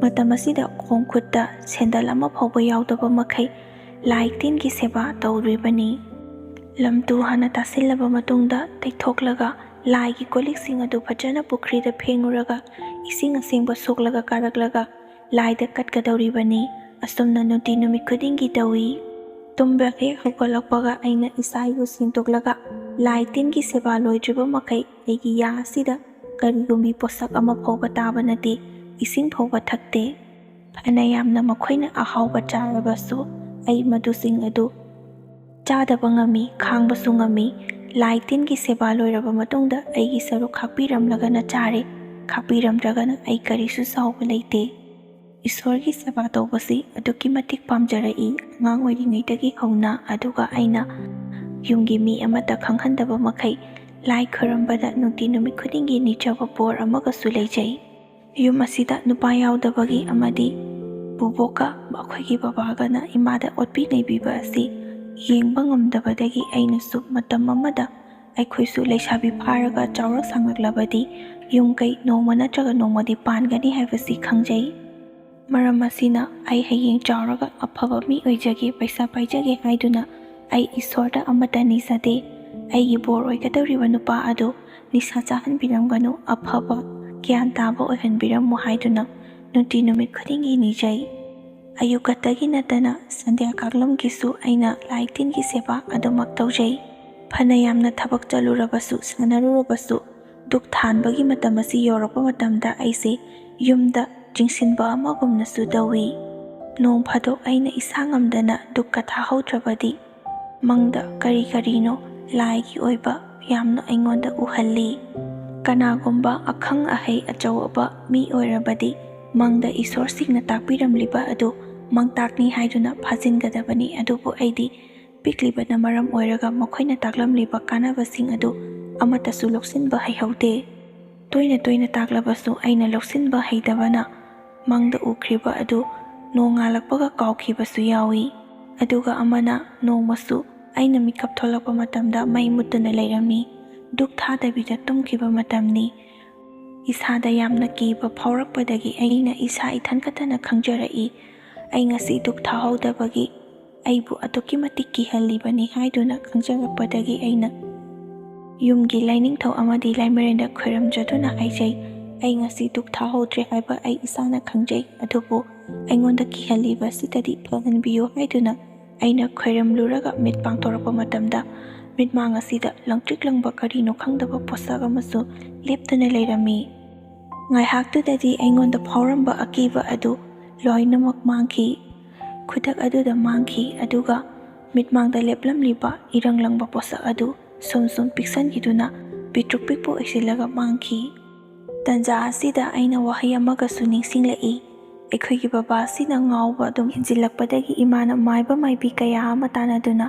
ꯃꯇꯝ ꯑꯁꯤꯗ ꯈꯣꯡ ꯈꯨꯠꯇ ꯁꯦꯟꯗꯜ ꯑꯃ ꯐꯥꯎꯕ ꯌꯥꯎꯗꯕ ꯃꯈꯩ ꯂꯥꯏ ꯇꯤꯟꯒꯤ ꯁꯦꯕा ꯇꯧꯔꯤꯕꯅꯤ꯫ ꯂꯝꯇꯨ ꯍꯥꯟꯅ ꯇꯥꯁꯤꯜꯂꯕ ꯃꯇꯨꯡꯗ ꯇꯩꯊꯣꯛꯂꯒ ꯂꯥꯏꯒꯤ ꯀꯣꯜꯂꯤꯛꯁꯤꯡ ꯑꯗꯨ ꯐꯖꯅ ꯄꯨꯈ꯭ꯔꯤꯗ ꯐꯦꯡꯉꯨꯔꯒ ꯏꯁꯤꯡ ꯑꯁꯦꯡꯕ ꯁꯣꯛꯂꯒ ꯀꯥꯔꯛꯂꯒ ꯂꯥꯏꯗ ꯀꯠꯀꯗꯧꯔꯤꯕꯅꯤ꯫ ꯑꯁꯨꯝꯅ ꯅꯨꯡꯇꯤ ꯅꯨꯃꯤꯠ ꯈꯨꯗꯤꯡꯒꯤ ꯇꯧꯏ꯫ ꯇꯨꯝꯕ ꯍꯦꯛ ꯍꯧꯒꯠꯂꯛꯄꯒ ꯑꯩꯅ ꯏꯁꯥꯕꯨ ꯁꯦꯡꯗꯣꯛꯂꯒ ꯂꯥꯏ ꯇꯤꯟꯒꯤ ꯁꯦꯕꯥ ꯂꯣꯏꯗ꯭ꯔꯤꯕ ꯃꯈꯩ ꯑꯩꯒꯤ ꯌꯥ ꯑꯁꯤꯗ ꯀꯔꯤꯒꯨꯝꯕꯤ ꯄꯣꯠꯁꯛ ꯑꯃ ꯐꯥꯎꯕ ꯇꯥꯕ ꯅꯠꯇꯦ, ꯏꯁꯤꯡ ꯐꯥꯎꯕ ꯊꯛꯇꯦ꯫ ꯐꯅ ꯌꯥꯝꯅ ꯃꯈꯣꯏꯅ ꯑꯍꯥꯎꯕ ꯆꯥꯔꯕꯁꯨ ꯑꯩ ꯃꯗꯨꯁꯤꯡ ꯑꯗꯨ ꯆꯥꯗꯕ ꯉꯝꯃꯤ, ꯈꯥꯡꯕꯁꯨ ꯉꯝꯃꯤ꯫ ꯂꯥꯏ ꯇꯤꯟꯒꯤ ꯁꯦꯕꯥ ꯂꯣꯏꯔꯕ ꯃꯇꯨꯡꯗ ꯑꯩꯒꯤ ꯁꯔꯨꯛ ꯈꯥꯛꯄꯤꯔꯝꯂꯒꯅ ꯆꯥꯔꯦ, ꯈꯥꯛꯄꯤꯔꯝꯗ꯭ꯔꯒꯅ ꯑꯩ ꯀꯔꯤꯁꯨ ꯁꯥꯎꯕ ꯂꯩꯇꯦ꯫ ꯏꯁꯣꯔꯒꯤ ꯁꯦꯕꯥ ꯇꯧꯕꯁꯤ ꯑꯗꯨꯛꯀꯤ ꯃꯇꯤꯛ ꯄꯥꯝꯖꯔꯛꯏ ꯑꯉꯥꯡ ꯑꯣꯏꯔꯤꯉꯩꯗꯒꯤ ꯍꯧꯅ, ꯑꯗꯨꯒ ꯑꯩꯅ ꯌꯨꯝꯒꯤ ꯃꯤ ꯑꯃꯠꯇ ꯈꯪꯍꯟꯗꯕ ꯃꯈꯩ ꯂꯥꯏ ꯈꯨꯔꯨꯝꯕꯗ ꯅꯨꯡꯇꯤ ꯅꯨꯃꯤꯠ ꯈꯨꯗꯤꯡꯒꯤ ꯅꯤꯖꯕ ꯕꯣꯔ ꯑꯃꯒꯁꯨ ꯂꯩꯖꯩ꯫ ꯌꯨꯝ ꯑꯁꯤꯗ ꯅꯨꯄꯥ ꯌꯥꯎꯗꯕꯒꯤ ꯑꯃꯗꯤ ꯕꯨꯕꯣꯛꯀ ꯑꯩꯈꯣꯏꯒꯤ ꯕꯕꯥꯒꯅ ꯏꯃꯥꯗ ꯑꯣꯠꯄꯤ ꯅꯩꯕꯤꯕ ꯑꯁꯤ ꯌꯦꯡꯕ ꯉꯝꯗꯕꯗꯒꯤ ꯑꯩꯅꯁꯨ ꯃꯇꯝ ꯑꯃꯗ ꯑꯩꯈꯣꯏꯁꯨ ꯂꯩꯁꯥꯕꯤ ꯐꯥꯔꯒ ꯆꯥꯎꯔꯛ ꯁꯥꯡꯂꯛꯂꯕꯗꯤ ꯌꯨꯝ ꯀꯩ ꯅꯣꯡꯃ ꯅꯠꯇ꯭ꯔꯒ ꯅꯣꯡꯃꯗꯤ ꯄꯥꯟꯒꯅꯤ ꯍꯥꯏꯕꯁꯤ ꯈꯪꯖꯩ꯫ ꯃꯔꯝ ꯑꯁꯤꯅ ꯑꯩ ꯍꯌꯦꯡ ꯆꯥꯎꯔꯒ ꯑꯐꯕ ꯃꯤ ꯑꯣꯏꯖꯒꯦ, ꯄꯩꯁꯥ ꯄꯥꯏꯖꯒꯦ ꯍꯥꯏꯗꯨꯅ ꯑꯩ ꯏꯁꯣꯔꯗ ꯑꯃꯠꯇ ꯅꯤꯖꯗꯦ꯫ ꯑꯩꯒꯤ ꯕꯣꯔ ꯑꯣꯏꯒꯗꯧꯔꯤꯕ ꯅꯨꯄꯥ ꯑꯗꯨ ꯅꯤꯁꯥ ꯆꯥꯍꯟꯕꯤꯔꯝꯒꯅꯨ, ꯑꯐꯕ ꯒ꯭ꯌꯥꯟ ꯇꯥꯕ ꯑꯣꯏꯍꯟꯕꯤꯔꯝꯃꯨ ꯍꯥꯏꯗꯨꯅ ꯅꯨꯡꯇꯤ ꯅꯨꯃꯤꯠ ꯈꯨꯗꯤꯡꯒꯤ ꯅꯤꯖꯩ꯫ ꯑꯌꯨꯛꯀꯇꯒꯤ ꯅꯠꯇꯅ ꯁꯟꯙ꯭ꯌꯥ ꯀꯥꯂꯝꯒꯤꯁꯨ ꯑꯩꯅ ꯂꯥꯏ ꯇꯤꯟꯒꯤ ꯁꯦꯕꯥ ꯑꯗꯨꯃꯛ ꯇꯧꯖꯩ꯫ ꯐꯅ ꯌꯥꯝꯅ ꯊꯕꯛ ꯆꯠꯂꯨꯔꯕꯁꯨ, ꯁꯥꯟꯅꯔꯨꯔꯕꯁꯨ, ꯗꯨꯛ ꯊꯥꯟꯕꯒꯤ ꯃꯇꯝ ꯑꯁꯤ ꯌꯧꯔꯛꯄ ꯃꯇꯝꯗ ꯑꯩꯁꯦ ꯌꯨꯝꯗ ꯆꯤꯡꯁꯤꯟꯕ ꯑꯃꯒꯨꯝꯅꯁꯨ ꯇꯧꯏ꯫ ꯅꯣꯡ ꯐꯥꯗꯣꯛ ꯑꯩꯅ ꯏꯁꯥ ꯉꯝꯗꯅ ꯗꯨꯛꯀ ꯊꯥꯍꯧꯗ꯭ꯔꯕꯗꯤ ꯃꯪꯗ ꯀꯔꯤ ꯀꯔꯤꯅꯣ ꯂꯥꯏꯒꯤ ꯑꯣꯏꯕ ꯌꯥꯝꯅ ꯑꯩꯉꯣꯟꯗ ꯎꯍꯜꯂꯤ꯫ ꯀꯅꯥꯒꯨꯝꯕ ꯑꯈꯪ ꯑꯍꯩ ꯑꯆꯧꯕ ꯃꯤ ꯑꯣꯏꯔꯕꯗꯤ ꯃꯪꯗ ꯏꯁꯣꯔꯁꯤꯡꯅ ꯇꯥꯛꯄꯤꯔꯝꯂꯤꯕ ꯑꯗꯨ ꯃꯪꯇꯥꯛꯅꯤ ꯍꯥꯏꯗꯨꯅ ꯐꯥꯖꯤꯟꯒꯗꯕꯅꯤ꯫ ꯑꯗꯨꯕꯨ ꯑꯩꯗꯤ ꯄꯤꯛꯂꯤꯕꯅ ꯃꯔꯝ ꯑꯣꯏꯔꯒ ꯃꯈꯣꯏꯅ ꯇꯥꯛꯂꯝꯂꯤꯕ ꯀꯥꯟꯅꯕꯁꯤꯡ ꯑꯗꯨ ꯑꯃꯠꯇꯁꯨ ꯂꯧꯁꯤꯟꯕ ꯍꯩꯍꯧꯗꯦ꯫ ꯇꯣꯏꯅ ꯇꯣꯏꯅ ꯇꯥꯛꯂꯕꯁꯨ ꯑꯩꯅ ꯂꯧꯁꯤꯟꯕ ꯍꯩꯇꯕꯅ ꯃꯪꯗ ꯎꯈ꯭ꯔꯤꯕ ꯑꯗꯨ ꯅꯣꯡꯉꯥꯜꯂꯛꯄꯒ ꯀꯥꯎꯈꯤꯕꯁꯨ ꯌꯥꯎꯏ꯫ ꯑꯗꯨꯒ ꯑꯃꯅ ꯅꯣꯡꯃꯁꯨ ꯑꯩꯅ ꯃꯤꯀꯞ ꯊꯣꯛꯂꯛꯄ ꯃꯇꯝꯗ ꯃꯩ ꯃꯨꯠꯇꯨꯅ ꯂꯩꯔꯝꯃꯤ꯫ ꯗꯨꯛ ꯊꯥꯗꯕꯤꯗ ꯇꯨꯝꯈꯤꯕ ꯃꯇꯝꯅꯤ꯫ ꯏꯁꯥꯗ ꯌꯥꯝꯅ ꯀꯤꯕ ꯐꯥꯎꯔꯛꯄꯗꯒꯤ ꯑꯩꯅ ꯏꯁꯥ ꯏꯊꯟꯈꯇꯅ ꯈꯪꯖꯔꯛꯏ ꯑꯩ ꯉꯁꯤ ꯗꯨꯛ ꯊꯥꯍꯧꯗꯕꯒꯤ ꯑꯩꯕꯨ ꯑꯗꯨꯛꯀꯤ ꯃꯇꯤꯛ ꯀꯤꯍꯜꯂꯤꯕꯅꯤ ꯍꯥꯏꯗꯨꯅ ꯈꯪꯖꯔꯛꯄꯗꯒꯤ ꯑꯩꯅ ꯌꯨꯝꯒꯤ ꯂꯥꯏꯅꯤꯡꯊꯧ ꯑꯃꯗꯤ ꯂꯥꯏꯃꯔꯦꯟꯗ ꯈꯣꯏꯔꯝꯖꯗꯨꯅ ꯍꯥꯏꯖꯩ, ꯑꯩ ꯉꯁꯤ ꯗꯨꯛ ꯊꯥꯍꯧꯗ꯭ꯔꯦ ꯍꯥꯏꯕ ꯑꯩ ꯏꯁꯥꯅ ꯈꯪꯖꯩ, ꯑꯗꯨꯕꯨ ꯑꯩꯉꯣꯟꯗ ꯀꯤꯍꯜꯂꯤꯕ ꯑꯁꯤꯗꯗꯤ ꯐꯍꯟꯕꯤꯌꯨ ꯍꯥꯏꯗꯨꯅ ꯑꯩꯅ ꯈꯣꯏꯔꯝꯂꯨꯔꯒ ꯃꯤꯠ ꯄꯥꯡꯊꯣꯔꯛꯄ ꯃꯇꯝꯗ ꯃꯤꯠꯃꯥꯡ ꯑꯁꯤꯗ ꯂꯪꯇ꯭ꯔꯤꯛ ꯂꯪꯕ ꯀꯔꯤꯅꯣ ꯈꯪꯗꯕ ꯄꯣꯠꯁꯛ ꯑꯃꯁꯨ ꯂꯦꯞꯇꯨꯅ ꯂꯩꯔꯝꯃꯤ꯫ ꯉꯥꯏꯍꯥꯛꯇꯨꯗꯗꯤ ꯑꯩꯉꯣꯟꯗ ꯐꯥꯎꯔꯝꯕ ꯑꯀꯤꯕ ꯑꯗꯨ ꯂꯣꯏꯅꯃꯛ ꯃꯥꯡꯈꯤ꯫ ꯈꯨꯗꯛ ꯑꯗꯨꯗ ꯃꯥꯡꯈꯤ, ꯑꯗꯨꯒ ꯃꯤꯠꯃꯥꯡꯗ ꯂꯦꯞꯂꯝꯂꯤꯕ ꯏꯔꯪ ꯂꯪꯕ ꯄꯣꯠꯁꯛ ꯑꯗꯨ ꯁꯨꯝ ꯁꯨꯝ ꯄꯤꯛꯁꯟꯈꯤꯗꯨꯅ ꯄꯤꯛꯇ꯭ꯔꯨ ꯄꯤꯛꯄ ꯑꯣꯏꯁꯤꯜꯂꯒ ꯃꯥꯡꯈꯤ꯫ ꯇꯟꯖꯥ ꯑꯁꯤꯗ ꯑꯩꯅ ꯋꯥꯍꯩ ꯑꯃꯒꯁꯨ ꯅꯤꯡꯁꯤꯡꯂꯛꯏ꯫ ꯑꯩꯈꯣꯏꯒꯤ ꯕꯕꯥ ꯑꯁꯤꯅ ꯉꯥꯎꯕ ꯑꯗꯨꯝ ꯍꯦꯟꯖꯤꯜꯂꯛꯄꯗꯒꯤ ꯏꯃꯥꯅ ꯃꯥꯏꯕ ꯃꯥꯏꯕꯤ ꯀꯌꯥ ꯑꯃ ꯇꯥꯟꯅꯗꯨꯅ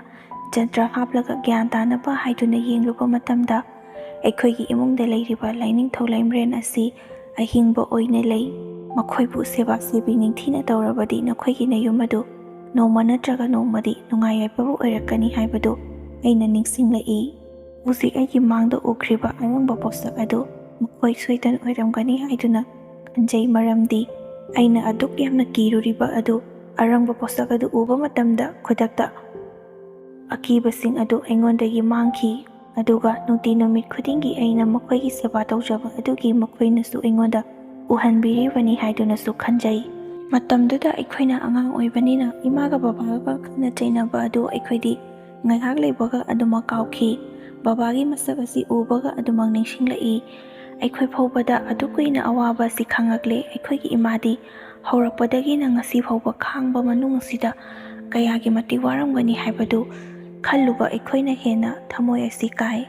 ꯖꯟꯇ꯭ꯔ ꯍꯥꯞꯂꯒ ꯒ꯭ꯌꯥꯟ ꯇꯥꯅꯕ ꯍꯥꯏꯗꯨꯅ ꯌꯦꯡꯂꯨꯕ ꯃꯇꯝꯗ ꯑꯩꯈꯣꯏꯒꯤ ꯏꯃꯨꯡꯗ ꯂꯩꯔꯤꯕ ꯂꯥꯏꯅꯤꯡꯊꯧ ꯂꯥꯏꯃꯔꯦꯟ ꯑꯁꯤ ꯑꯍꯤꯡꯕ ꯑꯣꯏꯅ ꯂꯩ, ꯃꯈꯣꯏꯕꯨ ꯁꯦꯕꯥ ꯁꯦꯕꯤ ꯅꯤꯡꯊꯤꯅ ꯇꯧꯔꯕꯗꯤ ꯅꯈꯣꯏꯒꯤ ꯅꯌꯨꯝ ꯑꯗꯨ ꯅꯣꯡꯃ ꯅꯠꯇ꯭ꯔꯒ ꯅꯣꯡꯃꯗꯤ ꯅꯨꯡꯉꯥꯏ ꯌꯥꯏꯐꯕ ꯑꯣꯏꯔꯛꯀꯅꯤ ꯍꯥꯏꯕꯗꯨ ꯑꯩꯅ ꯅꯤꯡꯁꯤꯡꯂꯛꯏ꯫ ꯍꯧꯖꯤꯛ ꯑꯩꯒꯤ ꯃꯥꯡꯗ ꯎꯈ꯭ꯔꯤꯕ ꯑꯔꯪꯕ ꯄꯣꯠꯁꯛ ꯑꯗꯨ ꯃꯈꯣꯏ ꯁꯣꯏꯗꯅ ꯑꯣꯏꯔꯝꯒꯅꯤ ꯍꯥꯏꯗꯨꯅ ꯈꯟꯖꯩ, ꯃꯔꯝꯗꯤ ꯑꯩꯅ ꯑꯗꯨꯛ ꯌꯥꯝꯅ ꯀꯤꯔꯨꯔꯤꯕ ꯑꯗꯨ ꯑꯔꯪꯕ ꯄꯣꯠꯁꯛ ꯑꯗꯨ ꯎꯕ ꯃꯇꯝꯗ ꯈꯨꯗꯛꯇ ꯑꯀꯤꯕꯁꯤꯡ ꯑꯗꯨ ꯑꯩꯉꯣꯟꯗꯒꯤ ꯃꯥꯡꯈꯤ꯫ ꯑꯗꯨꯒ ꯅꯨꯡꯇꯤ ꯅꯨꯃꯤꯠ ꯈꯨꯗꯤꯡꯒꯤ ꯑꯩꯅ ꯃꯈꯣꯏꯒꯤ ꯁꯦꯕꯥ ꯇꯧꯖꯕ ꯑꯗꯨꯒꯤ ꯃꯈꯣꯏꯅꯁꯨ ꯑꯩꯉꯣꯟꯗ ꯎꯍꯟꯕꯤꯔꯤꯕꯅꯤ ꯍꯥꯏꯗꯨꯅꯁꯨ ꯈꯟꯖꯩ꯫ ꯃꯇꯝꯗꯨꯗ ꯑꯩꯈꯣꯏꯅ ꯑꯉꯥꯡ ꯑꯣꯏꯕꯅꯤꯅ ꯏꯃꯥꯒ ꯕꯕꯥꯒ ꯈꯠꯅ ꯆꯩꯅꯕ ꯑꯗꯨ ꯑꯩꯈꯣꯏꯗꯤ ꯉꯥꯏꯍꯥꯛ ꯂꯩꯕꯒ ꯑꯗꯨꯃꯛ ꯀꯥꯎꯈꯤ꯫ ꯕꯕꯥꯒꯤ ꯃꯁꯛ ꯑꯁꯤ ꯎꯕꯒ ꯑꯗꯨꯃꯛ ꯅꯤꯡꯁꯤꯡꯂꯛꯏ꯫ ꯑꯩꯈꯣꯏ ꯐꯥꯎꯕꯗ ꯑꯗꯨꯛ ꯀꯨꯏꯅ ꯑꯋꯥꯕ ꯑꯁꯤ ꯈꯥꯡꯉꯛꯂꯦ꯫ ꯑꯩꯈꯣꯏꯒꯤ ꯏꯃꯥꯗꯤ ꯍꯧꯔꯛꯄꯗꯒꯤꯅ ꯉꯁꯤ ꯐꯥꯎꯕ ꯈꯥꯡꯕ ꯃꯅꯨꯡ ꯑꯁꯤꯗ ꯀꯌꯥꯒꯤ ꯃꯇꯤꯛ ꯋꯥꯔꯝꯒꯅꯤ ꯍꯥꯏꯕꯗꯨ ꯈꯜꯂꯨꯕ ꯑꯩꯈꯣꯏꯅ ꯍꯦꯟꯅ ꯊꯃꯣꯏ ꯑꯁꯤ ꯀꯥꯏ꯫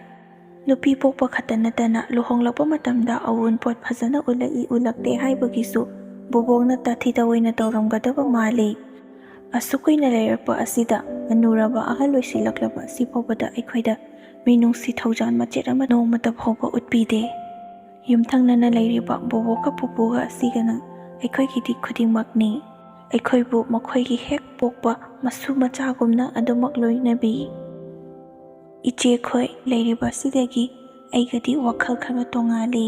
ꯅꯨꯄꯤ ꯄꯣꯛꯄ ꯈꯛꯇ ꯅꯠꯇꯅ ꯂꯨꯍꯣꯡꯂꯛꯄ ꯃꯇꯝꯗ ꯑꯎꯟꯄꯣꯠ ꯐꯖꯅ ꯎꯠꯂꯛꯏ ꯎꯠꯂꯛꯇꯦ ꯍꯥꯏꯕꯒꯤꯁꯨ ꯕꯨꯕꯣꯛꯅ ꯇꯥꯊꯤ ꯇꯑꯣꯏꯅ ꯇꯧꯔꯝꯒꯗꯕ ꯃꯥꯜꯂꯤ꯫ ꯑꯁꯨꯛ ꯀꯨꯏꯅ ꯂꯩꯔꯛꯄ ꯑꯁꯤꯗ ꯍꯟꯅꯨꯔꯕ ꯑꯍꯜ ꯑꯣꯏꯁꯤꯜꯂꯛꯂꯕ ꯑꯁꯤ ꯐꯥꯎꯕꯗ ꯑꯩꯈꯣꯏꯗ ꯃꯤꯅꯨꯡꯁꯤ ꯊꯧꯖꯥꯜ ꯃꯆꯦꯠ ꯑꯃ ꯅꯣꯡꯃꯇ ꯐꯥꯎꯕ ꯎꯠꯄꯤꯗꯦ꯫ ꯌꯨꯝꯊꯪꯅꯅ ꯂꯩꯔꯤꯕ ꯕꯨꯕꯣꯛꯀ ꯄꯨꯄꯨꯒ ꯑꯁꯤꯒꯅ ꯑꯩꯈꯣꯏꯒꯤꯗꯤ ꯈꯨꯗꯤꯡꯃꯛꯅꯤ꯫ ꯑꯩꯈꯣꯏꯕꯨ ꯃꯈꯣꯏꯒꯤ ꯍꯦꯛ ꯄꯣꯛꯄ ꯃꯁꯨ ꯃꯆꯥꯒꯨꯝꯅ ꯑꯗꯨꯃꯛ ꯂꯣꯏꯅꯕꯤ꯫ ꯏꯆꯦꯈꯣꯏ ꯂꯩꯔꯤꯕ ꯑꯁꯤꯗꯒꯤ ꯑꯩꯒꯗꯤ ꯋꯥꯈꯜ ꯈꯔ ꯇꯣꯡꯉꯥꯜꯂꯤ꯫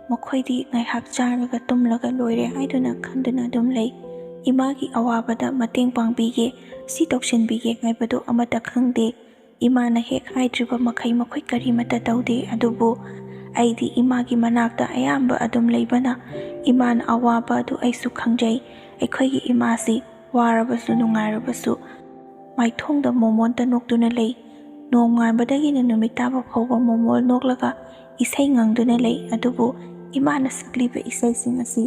ꯃꯈꯣꯏꯗꯤ ꯉꯥꯏꯍꯥꯛ ꯆꯥꯔꯒ ꯇꯨꯝꯂꯒ ꯂꯣꯏꯔꯦ ꯍꯥꯏꯗꯨꯅ ꯈꯟꯗꯨꯅ ꯑꯗꯨꯝ ꯂꯩ꯫ ꯏꯃꯥꯒꯤ ꯑꯋꯥꯕꯗ ꯃꯇꯦꯡ ꯄꯥꯡꯕꯤꯒꯦ, ꯁꯤ ꯇꯧꯁꯤꯟꯕꯤꯒꯦ ꯍꯥꯏꯕꯗꯨ ꯑꯃꯠꯇ ꯈꯪꯗꯦ꯫ ꯏꯃꯥꯅ ꯍꯦꯛ ꯍꯥꯏꯗ꯭ꯔꯤꯕ ꯃꯈꯩ ꯃꯈꯣꯏ ꯀꯔꯤꯃꯠꯇ ꯇꯧꯗꯦ꯫ ꯑꯗꯨꯕꯨ ꯑꯩꯗꯤ ꯏꯃꯥꯒꯤ ꯃꯅꯥꯛꯇ ꯑꯌꯥꯝꯕ ꯑꯗꯨꯝ ꯂꯩꯕꯅ ꯏꯃꯥꯅ ꯑꯋꯥꯕ ꯑꯗꯨ ꯑꯩꯁꯨ ꯈꯪꯖꯩ꯫ ꯑꯩꯈꯣꯏꯒꯤ ꯏꯃꯥꯁꯤ ꯋꯥꯔꯕꯁꯨ ꯅꯨꯡꯉꯥꯏꯔꯕꯁꯨ ꯃꯥꯏꯊꯣꯡꯗ ꯃꯣꯃꯣꯟꯇ ꯅꯣꯛꯇꯨꯅ ꯂꯩ꯫ ꯅꯣꯡꯉꯥꯟꯕꯗꯒꯤꯅ ꯅꯨꯃꯤꯠ ꯇꯥꯕ ꯐꯥꯎꯕ ꯃꯣꯃꯣꯜ ꯅꯣꯛꯂꯒ ꯏꯁꯩ ꯉꯪꯗꯨꯅ ꯂꯩ꯫ ꯑꯗꯨꯕꯨ ꯏꯃꯥꯅ ꯁꯛꯂꯤꯕ ꯏꯁꯩꯁꯤꯡ ꯑꯁꯤ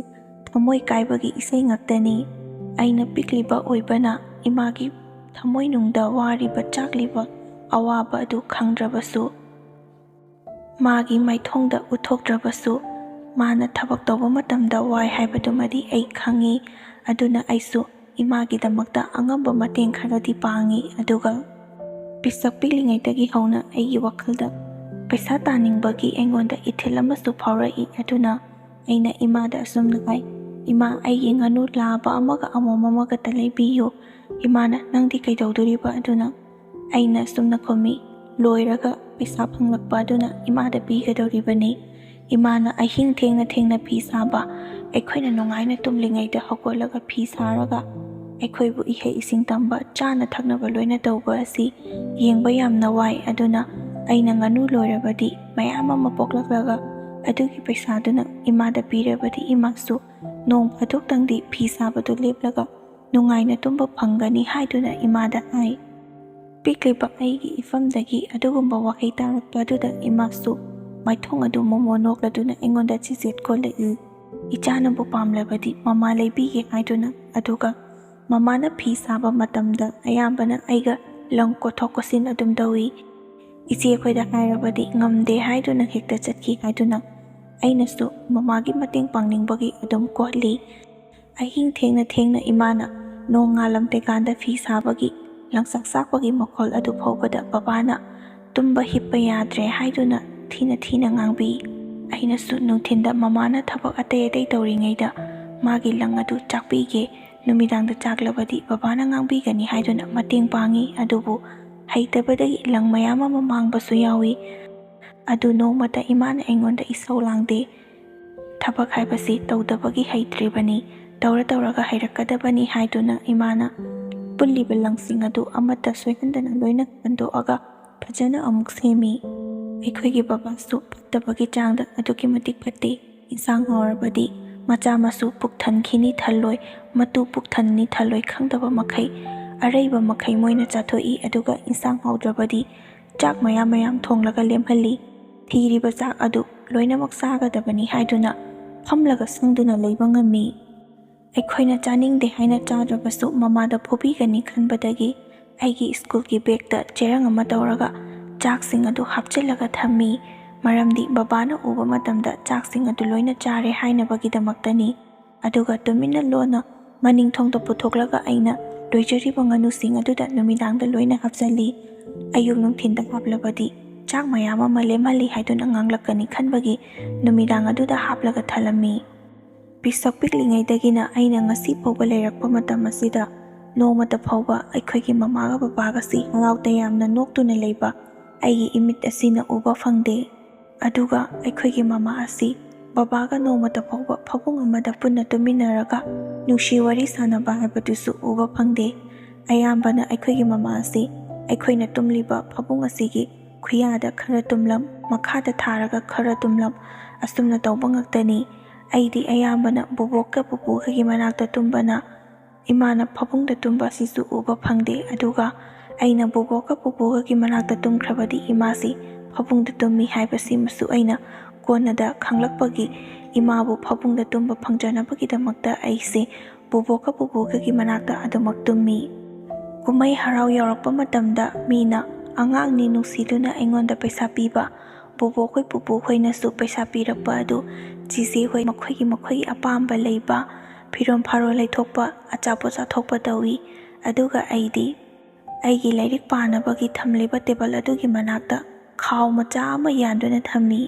ꯊꯃꯣꯏ ꯀꯥꯏꯕꯒꯤ ꯏꯁꯩ ꯉꯥꯛꯇꯅꯤ꯫ ꯑꯩꯅ ꯄꯤꯛꯂꯤꯕ ꯑꯣꯏꯕꯅ ꯏꯃꯥꯒꯤ ꯊꯃꯣꯏꯅꯨꯡꯗ ꯋꯥꯔꯤꯕ ꯆꯥꯛꯂꯤꯕ ꯑꯋꯥꯕ ꯑꯗꯨ ꯈꯪꯗ꯭ꯔꯕꯁꯨ, ꯃꯥꯒꯤ ꯃꯥꯏꯊꯣꯡꯗ ꯎꯠꯊꯣꯛꯇ꯭ꯔꯕꯁꯨ, ꯃꯥꯅ ꯊꯕꯛ ꯇꯧꯕ ꯃꯇꯝꯗ ꯋꯥꯏ ꯍꯥꯏꯕꯗꯨꯃꯗꯤ ꯑꯩ ꯈꯪꯏ꯫ ꯑꯗꯨꯅ ꯑꯩꯁꯨ ꯏꯃꯥꯒꯤꯗꯃꯛꯇ ꯑꯉꯝꯕ ꯃꯇꯦꯡ ꯈꯔꯗꯤ ꯄꯥꯡꯏ꯫ ꯑꯗꯨꯒ ꯄꯤꯁꯛ ꯄꯤꯛꯂꯤꯉꯩꯗꯒꯤ ꯍꯧꯅ ꯑꯩꯒꯤ ꯋꯥꯈꯜꯗ ꯄꯩꯁꯥ ꯇꯥꯅꯤꯡꯕꯒꯤ ꯑꯩꯉꯣꯟꯗ ꯏꯊꯤꯜ ꯑꯃꯁꯨ ꯐꯥꯎꯔꯛꯏ꯫ ꯑꯗꯨꯅ ꯑꯩꯅ ꯏꯃꯥꯗ ꯑꯁꯨꯝꯅ ꯍꯥꯏ, "ꯏꯃꯥ, ꯑꯩꯒꯤ ꯉꯥꯅꯨ ꯂꯥꯕ ꯑꯃꯒ ꯑꯃꯣꯝ ꯑꯃꯒꯇ ꯂꯩꯕꯤꯌꯨ"꯫ ꯏꯃꯥꯅ, "ꯅꯪꯗꯤ ꯀꯩꯗꯧꯗꯣꯔꯤꯕ?" ꯑꯗꯨꯅ ꯑꯩꯅ ꯑꯁꯨꯝꯅ ꯈꯨꯝꯃꯤ, "ꯂꯣꯏꯔꯒ ꯄꯩꯁꯥ ꯐꯪꯂꯛꯄ ꯑꯗꯨꯅ ꯏꯃꯥꯗ ꯄꯤꯒꯗꯧꯔꯤꯕꯅꯤ"꯫ ꯏꯃꯥꯅ ꯑꯍꯤꯡ ꯊꯦꯡꯅ ꯊꯦꯡꯅ ꯐꯤ ꯁꯥꯕ, ꯑꯩꯈꯣꯏꯅ ꯅꯨꯡꯉꯥꯏꯅ ꯇꯨꯝꯂꯤꯉꯩꯗ ꯍꯧꯒꯠꯂꯒ ꯐꯤ ꯁꯥꯔꯒ ꯑꯩꯈꯣꯏꯕꯨ ꯏꯍꯩ ꯏꯁꯤꯡ ꯇꯝꯕ, ꯆꯥꯅ ꯊꯛꯅꯕ ꯂꯣꯏꯅ ꯇꯧꯕ ꯑꯁꯤ ꯌꯦꯡꯕ ꯌꯥꯝꯅ ꯋꯥꯏ꯫ ꯑꯗꯨꯅ ꯑꯩꯅ ꯉꯥꯅꯨ ꯂꯣꯏꯔꯕꯗꯤ ꯃꯌꯥꯝ ꯑꯃ ꯄꯣꯛꯂꯛꯂꯒ ꯑꯗꯨꯒꯤ ꯄꯩꯁꯥꯗꯨꯅ ꯏꯃꯥꯗ ꯄꯤꯔꯕꯗꯤ ꯏꯃꯥꯁꯨ ꯅꯣꯡ ꯐꯥꯗꯣꯛꯇꯪꯗꯤ ꯐꯤ ꯁꯥꯕꯗꯨ ꯂꯦꯞꯂꯒ ꯅꯨꯡꯉꯥꯏꯅ ꯇꯨꯝꯕ ꯐꯪꯒꯅꯤ ꯍꯥꯏꯗꯨꯅ ꯏꯃꯥꯗ ꯍꯥꯏ꯫ ꯄꯤꯛꯂꯤꯕ ꯑꯩꯒꯤ ꯏꯐꯝꯗꯒꯤ ꯑꯗꯨꯒꯨꯝꯕ ꯋꯥꯍꯩ ꯇꯥꯔꯛꯄ ꯑꯗꯨꯗ ꯏꯃꯥꯁꯨ ꯃꯥꯏꯊꯣꯡ ꯑꯗꯨ ꯃꯣꯃꯣꯟ ꯅꯣꯛꯂꯗꯨꯅ ꯑꯩꯉꯣꯟꯗ ꯆꯤꯆꯦꯠ ꯀꯣꯜꯂꯛꯏ꯫ ꯏꯆꯥꯅꯕꯨ ꯄꯥꯝꯂꯕꯗꯤ ꯃꯃꯥ ꯂꯩꯕꯤꯒꯦ ꯍꯥꯏꯗꯨꯅ꯫ ꯑꯗꯨꯒ ꯃꯃꯥꯅ ꯐꯤ ꯁꯥꯕ ꯃꯇꯝꯗ ꯑꯌꯥꯝꯕꯅ ꯑꯩꯒ ꯂꯪ ꯀꯣꯠꯊꯣꯛ ꯀꯣꯠꯁꯤꯟ ꯑꯗꯨꯝ ꯇꯧꯏ꯫ ꯏꯆꯦꯈꯣꯏꯗ ꯍꯥꯏꯔꯕꯗꯤ ꯉꯝꯗꯦ ꯍꯥꯏꯗꯨꯅ ꯍꯦꯛꯇ ꯆꯠꯈꯤ ꯍꯥꯏꯗꯨꯅ ꯑꯩꯅꯁꯨ ꯃꯃꯥꯒꯤ ꯃꯇꯦꯡ ꯄꯥꯡꯅꯤꯡꯕꯒꯤ ꯑꯗꯨꯝ ꯀꯣꯠꯂꯤ꯫ ꯑꯍꯤꯡ ꯊꯦꯡꯅ ꯊꯦꯡꯅ ꯏꯃꯥꯅ ꯅꯣꯡ ꯉꯥꯜꯂꯝꯗꯦꯀꯥꯟꯗ ꯐꯤ ꯁꯥꯕꯒꯤ ꯂꯪꯆꯥꯛ ꯆꯥꯛꯄꯒꯤ ꯃꯈꯣꯜ ꯑꯗꯨ ꯐꯥꯎꯕꯗ ꯕꯕꯥꯅ ꯇꯨꯝꯕ ꯍꯤꯞꯄ ꯌꯥꯗ꯭ꯔꯦ ꯍꯥꯏꯗꯨꯅ ꯊꯤꯅ ꯊꯤꯅ ꯉꯥꯡꯕꯤ꯫ ꯑꯩꯅꯁꯨ ꯅꯨꯡꯊꯤꯟꯗ ꯃꯃꯥꯅ ꯊꯕꯛ ꯑꯇꯩ ꯑꯇꯩ ꯇꯧꯔꯤꯉꯩꯗ ꯃꯥꯒꯤ ꯂꯪ ꯑꯗꯨ ꯆꯥꯛꯄꯤꯒꯦ, ꯅꯨꯃꯤꯗꯥꯡꯗ ꯆꯥꯛꯂꯕꯗꯤ ꯕꯕꯥꯅ ꯉꯥꯡꯕꯤꯒꯅꯤ ꯍꯥꯏꯗꯨꯅ ꯃꯇꯦꯡ ꯄꯥꯡꯏ꯫ ꯑꯗꯨꯕꯨ ꯍꯩꯇꯕꯗꯒꯤ ꯂꯪ ꯃꯌꯥꯝ ꯑꯃ ꯃꯥꯡꯕꯁꯨ ꯌꯥꯎꯏ꯫ ꯑꯗꯨ ꯅꯣꯡꯃꯇ ꯏꯃꯥꯅ ꯑꯩꯉꯣꯟꯗ ꯏꯁꯧ ಲಾಂದೆ꯫ ꯊꯕꯛ ꯍꯥꯏꯕꯁꯤ ꯇꯧꯗꯕꯒꯤ ꯍꯩꯇ꯭ꯔꯤꯕꯅꯤ, ꯇꯧꯔ ꯇꯧꯔꯒ ꯍꯩꯔꯛꯀꯗꯕꯅꯤ ꯍꯥꯏꯗꯨꯅ ꯏꯃꯥꯅ ꯄꯨꯜꯂꯤꯕ ꯂꯪꯁꯤꯡ ꯑꯗꯨ ꯑꯃꯠꯇ ꯁꯣꯏꯍꯟꯗꯅ ꯂꯣꯏꯅ ꯀꯟꯗꯣꯛꯑꯒ ꯐꯖꯅ ꯑꯃꯨꯛ ꯁꯦꯝꯃꯤ꯫ ꯑꯩꯈꯣꯏꯒꯤ ꯕꯕꯥꯁꯨ ꯐꯠꯇꯕꯒꯤ ꯆꯥꯡꯗ ꯑꯗꯨꯛꯀꯤ ꯃꯇꯤꯛ ꯐꯠꯇꯦ꯫ ꯏꯟꯁꯥꯡ ꯍꯥꯎꯔꯕꯗꯤ ꯃꯆꯥ ꯃꯁꯨ ꯄꯨꯛ ꯊꯟꯈꯤꯅꯤ ꯊꯜꯂꯣꯏ, ꯃꯇꯨ ꯄꯨꯛ ꯊꯟꯅꯤ ꯊꯜꯂꯣꯏ ꯈꯪꯗꯕ ꯃꯈꯩ ꯑꯔꯩꯕ ꯃꯈꯩ ꯃꯣꯏꯅ ꯆꯥꯊꯣꯛꯏ꯫ ꯑꯗꯨꯒ ꯏꯟꯁꯥꯡ ꯍꯥꯎꯗ꯭ꯔꯕꯗꯤ ꯆꯥꯛ ꯃꯌꯥꯝ ꯃꯌꯥꯝ ꯊꯣꯡꯂꯒ ꯂꯦꯝꯍꯜꯂꯤ꯫ ꯊꯤꯔꯤꯕ ꯆꯥꯛ ꯑꯗꯨ ꯂꯣꯏꯅꯃꯛ ꯆꯥꯒꯗꯕꯅꯤ ꯍꯥꯏꯗꯨꯅ ꯐꯝꯂꯒ ꯁꯪꯗꯨꯅ ꯂꯩꯕ ꯉꯝꯃꯤ꯫ ꯑꯩꯈꯣꯏꯅ ꯆꯥꯅꯤꯡꯗꯦ ꯍꯥꯏꯅ ꯆꯥꯗ꯭ꯔꯕꯁꯨ ꯃꯃꯥꯗ ꯐꯨꯕꯤꯒꯅꯤ ꯈꯟꯕꯗꯒꯤ ꯑꯩꯒꯤ ꯁ꯭ꯀꯨꯜꯒꯤ ꯕꯦꯒꯇ ꯆꯦꯔꯪ ꯑꯃ ꯇꯧꯔꯒ ꯆꯥꯛꯁꯤꯡ ꯑꯗꯨ ꯍꯥꯞꯆꯤꯜꯂꯒ ꯊꯝꯃꯤ꯫ ꯃꯔꯝꯗꯤ ꯕꯕꯥꯅ ꯎꯕ ꯃꯇꯝꯗ ꯆꯥꯛꯁꯤꯡ ꯑꯗꯨ ꯂꯣꯏꯅ ꯆꯥꯔꯦ ꯍꯥꯏꯅꯕꯒꯤꯗꯃꯛꯇꯅꯤ꯫ ꯑꯗꯨꯒ ꯇꯨꯃꯤꯟꯅ ꯂꯣꯟꯅ ꯃꯅꯤꯡꯊꯣꯡꯗ ꯄꯨꯊꯣꯛꯂꯒ ꯑꯩꯅ ꯂꯣꯏꯖꯔꯤꯕ ꯉꯥꯅꯨꯁꯤꯡ ꯑꯗꯨꯗ ꯅꯨꯃꯤꯗꯥꯡꯗ ꯂꯣꯏꯅ ꯍꯥꯞꯆꯜꯂꯤ꯫ ꯑꯌꯨꯛ ꯅꯨꯡꯊꯤꯟꯗ ꯍꯥꯞꯂꯕꯗꯤ ꯆꯥꯛ ꯃꯌꯥꯝ ꯑꯃ ꯂꯦꯝꯍꯜꯂꯤ ꯍꯥꯏꯗꯨꯅ ꯉꯥꯡꯂꯛꯀꯅꯤ ꯈꯟꯕꯒꯤ ꯅꯨꯃꯤꯗꯥꯡ ꯑꯗꯨꯗ ꯍꯥꯞꯂꯒ ꯊꯜꯂꯝꯃꯤ꯫ ꯄꯤꯁꯛ ꯄꯤꯛꯂꯤꯉꯩꯗꯒꯤꯅ ꯑꯩꯅ ꯉꯁꯤ ꯐꯥꯎꯕ ꯂꯩꯔꯛꯄ ꯃꯇꯝ ꯑꯁꯤꯗ ꯅꯣꯡꯃꯇ ꯐꯥꯎꯕ ꯑꯩꯈꯣꯏꯒꯤ ꯃꯃꯥꯒ ꯕꯕꯥꯒꯁꯤ ꯍꯔꯥꯎ ꯇꯌꯥꯝꯅ ꯅꯣꯛꯇꯨꯅ ꯂꯩꯕ ꯑꯩꯒꯤ ꯏꯃꯤꯠ ꯑꯁꯤꯅ ꯎꯕ ꯐꯪꯗꯦ꯫ ꯑꯗꯨꯒ ꯑꯩꯈꯣꯏꯒꯤ ꯃꯃꯥ ꯑꯁꯤ ꯕꯕꯥꯒ ꯅꯣꯡꯃꯇ ꯐꯥꯎꯕ ꯐꯃꯨꯡ ꯑꯃꯗ ꯄꯨꯟꯅ ꯇꯨꯃꯤꯟꯅꯔꯒ ꯅꯨꯡꯁꯤ ꯋꯥꯔꯤ ꯁꯥꯟꯅꯕ ꯍꯥꯏꯕꯗꯨꯁꯨ ꯎꯕ ꯐꯪꯗꯦ꯫ ꯑꯌꯥꯝꯕꯅ ꯑꯩꯈꯣꯏꯒꯤ ꯃꯃꯥ ꯑꯁꯤ ꯑꯩꯈꯣꯏꯅ ꯇꯨꯝꯂꯤꯕ ꯐꯃꯨꯡ ꯑꯁꯤꯒꯤ ꯈꯨꯌꯥꯗ ꯈꯔ ꯇꯨꯝꯂꯝ, ꯃꯈꯥꯗ ꯊꯥꯔꯒ ꯈꯔ ꯇꯨꯝꯂꯝ, ꯑꯁꯨꯝꯅ ꯇꯧꯕ ꯉꯥꯛꯇꯅꯤ꯫ ꯑꯩꯗꯤ ꯑꯌꯥꯝꯕꯅ ꯕꯣꯕꯣꯛꯀ ꯄꯨꯄꯨꯒꯒꯤ ꯃꯅꯥꯛꯇ ꯇꯨꯝꯕꯅ ꯏꯃꯥꯅ ꯐꯃꯨꯡꯗ ꯇꯨꯝꯕ ꯑꯁꯤꯁꯨ ꯎꯕ ꯐꯪꯗꯦ꯫ ꯑꯗꯨꯒ ꯑꯩꯅ ꯕꯣꯕꯣꯛꯀ ꯄꯨꯄꯨꯒꯒꯤ ꯃꯅꯥꯛꯇ ꯇꯨꯝꯈ꯭ꯔꯕꯗꯤ ꯏꯃꯥꯁꯤ ꯐꯃꯨꯡꯗ ꯇꯨꯝꯃꯤ ꯍꯥꯏꯕꯁꯤꯃꯁꯨ ꯑꯩꯅ ꯀꯣꯟꯅꯗ ꯈꯪꯂꯛꯄꯒꯤ ꯏꯃꯥꯕꯨ ꯐꯃꯨꯡꯗ ꯇꯨꯝꯕ ꯐꯪꯖꯅꯕꯒꯤꯗꯃꯛꯇ ꯑꯩꯁꯦ ꯕꯣꯕꯣꯛꯀ ꯄꯨꯄꯨꯒꯒꯤ ꯃꯅꯥꯛꯇ ꯑꯗꯨꯃꯛ ꯇꯨꯝꯃꯤ꯫ ꯀꯨꯝꯍꯩ ꯍꯔꯥꯎ ꯌꯧꯔꯛꯄ ꯃꯇꯝꯗ ꯃꯤꯅ ꯑꯉꯥꯡꯅꯤ ꯅꯨꯡꯁꯤꯗꯨꯅ ꯑꯩꯉꯣꯟꯗ ꯄꯩꯁꯥ ꯄꯤꯕ, ꯕꯣꯕꯣꯛꯈꯣꯏ ꯄꯨꯄꯨꯈꯣꯏꯅꯁꯨ ꯄꯩꯁꯥ ꯄꯤꯔꯛꯄ ꯑꯗꯨ ꯆꯤꯆꯦꯍꯣꯏ ꯃꯈꯣꯏꯒꯤ ꯑꯄꯥꯝꯕ ꯂꯩꯕ, ꯐꯤꯔꯣꯜ ꯐꯥꯔꯣꯜ ꯂꯩꯊꯣꯛꯄ, ꯑꯆꯥꯄꯣꯠ ꯆꯥꯊꯣꯛꯄ ꯇꯧꯏ꯫ ꯑꯗꯨꯒ ꯑꯩꯗꯤ ꯑꯩꯒꯤ ꯂꯥꯏꯔꯤꯛ ꯄꯥꯅꯕꯒꯤ ꯊꯝꯂꯤꯕ ꯇꯦꯕꯜ ꯑꯗꯨꯒꯤ ꯃꯅꯥꯛꯇ ꯈꯥꯎ ꯃꯆꯥ ꯑꯃ ꯌꯥꯟꯗꯨꯅ ꯊꯝꯃꯤ꯫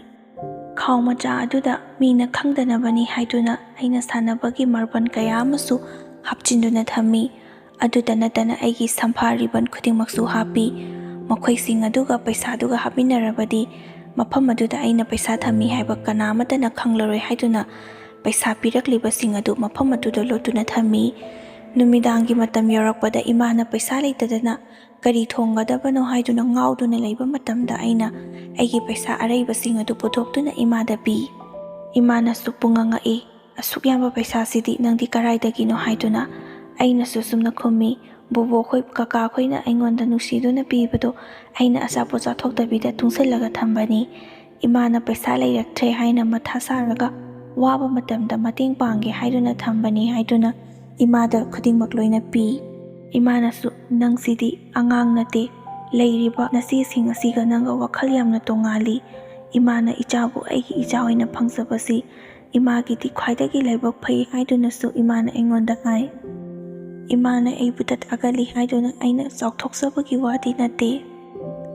ꯈꯥꯎ ꯃꯆꯥ ꯑꯗꯨꯗ ꯃꯤꯅ ꯈꯪꯗꯅꯕꯅꯤ ꯍꯥꯏꯗꯨꯅ ꯑꯩꯅ ꯁꯥꯟꯅꯕꯒꯤ ꯃꯥꯔꯕꯜ ꯀꯌꯥ ꯑꯃꯁꯨ ꯍꯥꯞꯆꯤꯟꯗꯨꯅ ꯊꯝꯃꯤ꯫ ꯑꯗꯨꯇ ꯅꯠꯇꯅ ꯑꯩꯒꯤ ꯁꯝꯐꯥ ꯔꯤꯕꯟ ꯈꯨꯗꯤꯡꯃꯛꯁꯨ ꯍꯥꯞꯄꯤ꯫ ꯃꯈꯣꯏꯁꯤꯡ ꯑꯗꯨꯒ ꯄꯩꯁꯥꯗꯨꯒ ꯍꯥꯞꯃꯤꯟꯅꯔꯕꯗꯤ ꯃꯐꯝ ꯑꯗꯨꯗ ꯑꯩꯅ ꯄꯩꯁꯥ ꯊꯝꯃꯤ ꯍꯥꯏꯕ ꯀꯅꯥꯃꯠꯇꯅ ꯈꯪꯂꯔꯣꯏ ꯍꯥꯏꯗꯨꯅ ꯄꯩꯁꯥ ꯄꯤꯔꯛꯂꯤꯕꯁꯤꯡ ꯑꯗꯨ ꯃꯐꯝ ꯑꯗꯨꯗ ꯂꯣꯠꯇꯨꯅ ꯊꯝꯃꯤ꯫ ꯅꯨꯃꯤꯗꯥꯡꯒꯤ ꯃꯇꯝ ꯌꯧꯔꯛꯄꯗ ꯏꯃꯥꯅ ꯄꯩꯁꯥ ꯂꯩꯇꯗꯅ ꯀꯔꯤ ꯊꯣꯡꯒꯗꯕꯅꯣ ꯍꯥꯏꯗꯨꯅ ꯉꯥꯎꯗꯨꯅ ꯂꯩꯕ ꯃꯇꯝꯗ ꯑꯩꯅ ꯑꯩꯒꯤ ꯄꯩꯁꯥ ꯑꯔꯩꯕꯁꯤꯡ ꯑꯗꯨ ꯄꯨꯊꯣꯛꯇꯨꯅ ꯏꯃꯥꯗ ꯄꯤ꯫ ꯏꯃꯥꯅꯁꯨ ꯄꯨꯡꯉꯛꯏ, "ꯑꯁꯨꯛ ꯌꯥꯝꯕ ꯄꯩꯁꯥꯁꯤꯗꯤ ꯅꯪꯗꯤ ꯀꯔꯥꯏꯗꯒꯤꯅꯣ?" ꯍꯥꯏꯗꯨꯅ꯫ ꯑꯩꯅꯁꯨ ꯁꯨꯝꯅ ꯈꯨꯝꯃꯤ, ꯕꯣꯕꯣꯈꯣꯏ ꯀꯀꯥꯈꯣꯏꯅ ꯑꯩꯉꯣꯟꯗ ꯅꯨꯡꯁꯤꯗꯨꯅ ꯄꯤꯕꯗꯣ ꯑꯩꯅ ꯑꯆꯥꯄꯣꯠ ꯆꯥꯊꯣꯛꯇꯕꯤꯗ ꯇꯨꯡꯁꯤꯜꯂꯒ ꯊꯝꯕꯅꯤ꯫ ꯏꯃꯥꯅ ꯄꯩꯁꯥ ꯂꯩꯔꯛꯇ꯭ꯔꯦ ꯍꯥꯏꯅ ꯃꯊꯥ ꯁꯥꯔꯒ ꯋꯥꯕ ꯃꯇꯝꯗ ꯃꯇꯦꯡ ꯄꯥꯡꯒꯦ ꯍꯥꯏꯗꯨꯅ ꯊꯝꯕꯅꯤ ꯍꯥꯏꯗꯨꯅ ꯏꯃꯥꯗ ꯈꯨꯗꯤꯡꯃꯛ ꯂꯣꯏꯅ ꯄꯤ꯫ ꯏꯃꯥꯅꯁꯨ ꯅꯪꯁꯤꯗꯤ ꯑꯉꯥꯡ ꯅꯠꯇꯦ, ꯂꯩꯔꯤꯕ ꯅꯆꯦꯁꯤꯡ ꯑꯁꯤꯒ ꯅꯪꯒ ꯋꯥꯈꯜ ꯌꯥꯝꯅ ꯇꯣꯉꯥꯜꯂꯤ꯫ ꯏꯃꯥꯅ ꯏꯆꯥꯕꯨ ꯑꯩꯒꯤ ꯏꯆꯥ ꯑꯣꯏꯅ ꯐꯪꯖꯕꯁꯤ ꯏꯃꯥꯒꯤꯗꯤ ꯈ꯭ꯋꯥꯏꯗꯒꯤ ꯂꯥꯏꯕꯛ ꯐꯩ ꯍꯥꯏꯗꯨꯅꯁꯨ ꯏꯃꯥꯅ ꯑꯩꯉꯣꯟꯗ ꯍꯥꯏ꯫ ꯏꯃꯥꯅ ꯑꯩꯕꯨ ꯇꯠꯑꯒꯜꯂꯤ ꯍꯥꯏꯗꯨꯅ ꯑꯩꯅ ꯆꯥꯎꯊꯣꯛꯆꯕꯒꯤ ꯋꯥꯗꯤ ꯅꯠꯇꯦ꯫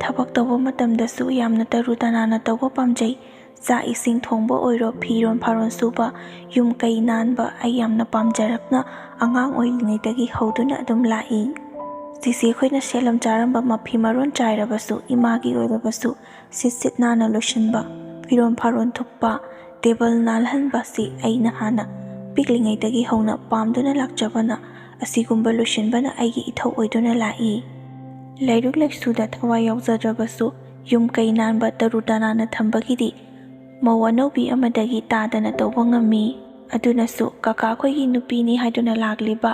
ꯊꯕꯛ ꯇꯧꯕ ꯃꯇꯝꯗꯁꯨ ꯌꯥꯝꯅ ꯇꯔꯨ ꯇꯅꯥꯟꯅ ꯇꯧꯕ ꯄꯥꯝꯖꯩ꯫ ꯆꯥꯛ ꯏꯁꯤꯡ ꯊꯣꯡꯕ ꯑꯣꯏꯔꯣ, ꯐꯤꯔꯣꯟ ꯐꯥꯔꯣꯟ ꯁꯨꯕ, ꯌꯨꯝ ꯀꯩ ꯅꯥꯟꯕ ꯑꯩ ꯌꯥꯝꯅ ꯄꯥꯝꯖꯔꯛꯅ ꯑꯉꯥꯡ ꯑꯣꯏꯔꯤꯉꯩꯗꯒꯤ ꯍꯧꯗꯨꯅ ꯑꯗꯨꯝ ꯂꯥꯛꯏ꯫ ꯆꯤꯆꯦꯈꯣꯏꯅ ꯁꯦꯠꯂꯝ ꯆꯥꯔꯝꯕ ꯃꯐꯤ ꯃꯔꯣꯟ ꯆꯥꯏꯔꯕꯁꯨ ꯏꯃꯥꯒꯤ ꯑꯣꯏꯔꯕꯁꯨ ꯁꯤꯠ ꯅꯥꯟꯅ ꯂꯣꯏꯁꯤꯟꯕ, ꯐꯤꯔꯣꯟ ꯐꯥꯔꯣꯟ ꯊꯨꯞꯄ, ꯇꯦꯕꯜ ꯅꯥꯜꯍꯟꯕꯁꯤ ꯑꯩꯅ ꯍꯥꯟꯅ ꯄꯤꯛꯂꯤꯉꯩꯗꯒꯤ ꯍꯧꯅ ꯄꯥꯝꯗꯨꯅ ꯂꯥꯛꯆꯕꯅ ꯑꯁꯤꯒꯨꯝꯕ ꯂꯣꯏꯁꯤꯟꯕꯅ ꯑꯩꯒꯤ ꯏꯊꯧ ꯑꯣꯏꯗꯨꯅ ꯂꯥꯛꯏ꯫ ꯂꯥꯏꯔꯤꯛ ꯂꯥꯏꯁꯨꯗ ꯊꯋꯥꯏ ꯌꯥꯎꯖꯗ꯭ꯔꯕꯁꯨ ꯌꯨꯝ ꯀꯩ ナꯟꯕ ꯇꯔꯨ ꯇꯅꯥꯟꯅ ꯊꯝꯕꯒꯤꯗꯤ ꯃꯧ ꯑꯅꯧꯕꯤ ꯑꯃꯗꯒꯤ ꯇꯥꯗꯅ ꯇꯧꯕ ꯉꯝꯃꯤ꯫ ꯑꯗꯨꯅꯁꯨ ꯀꯀꯥꯈꯣꯏꯒꯤ ꯅꯨꯄꯤꯅꯤ ꯍꯥꯏꯗꯨꯅ ꯂꯥꯛꯂꯤꯕ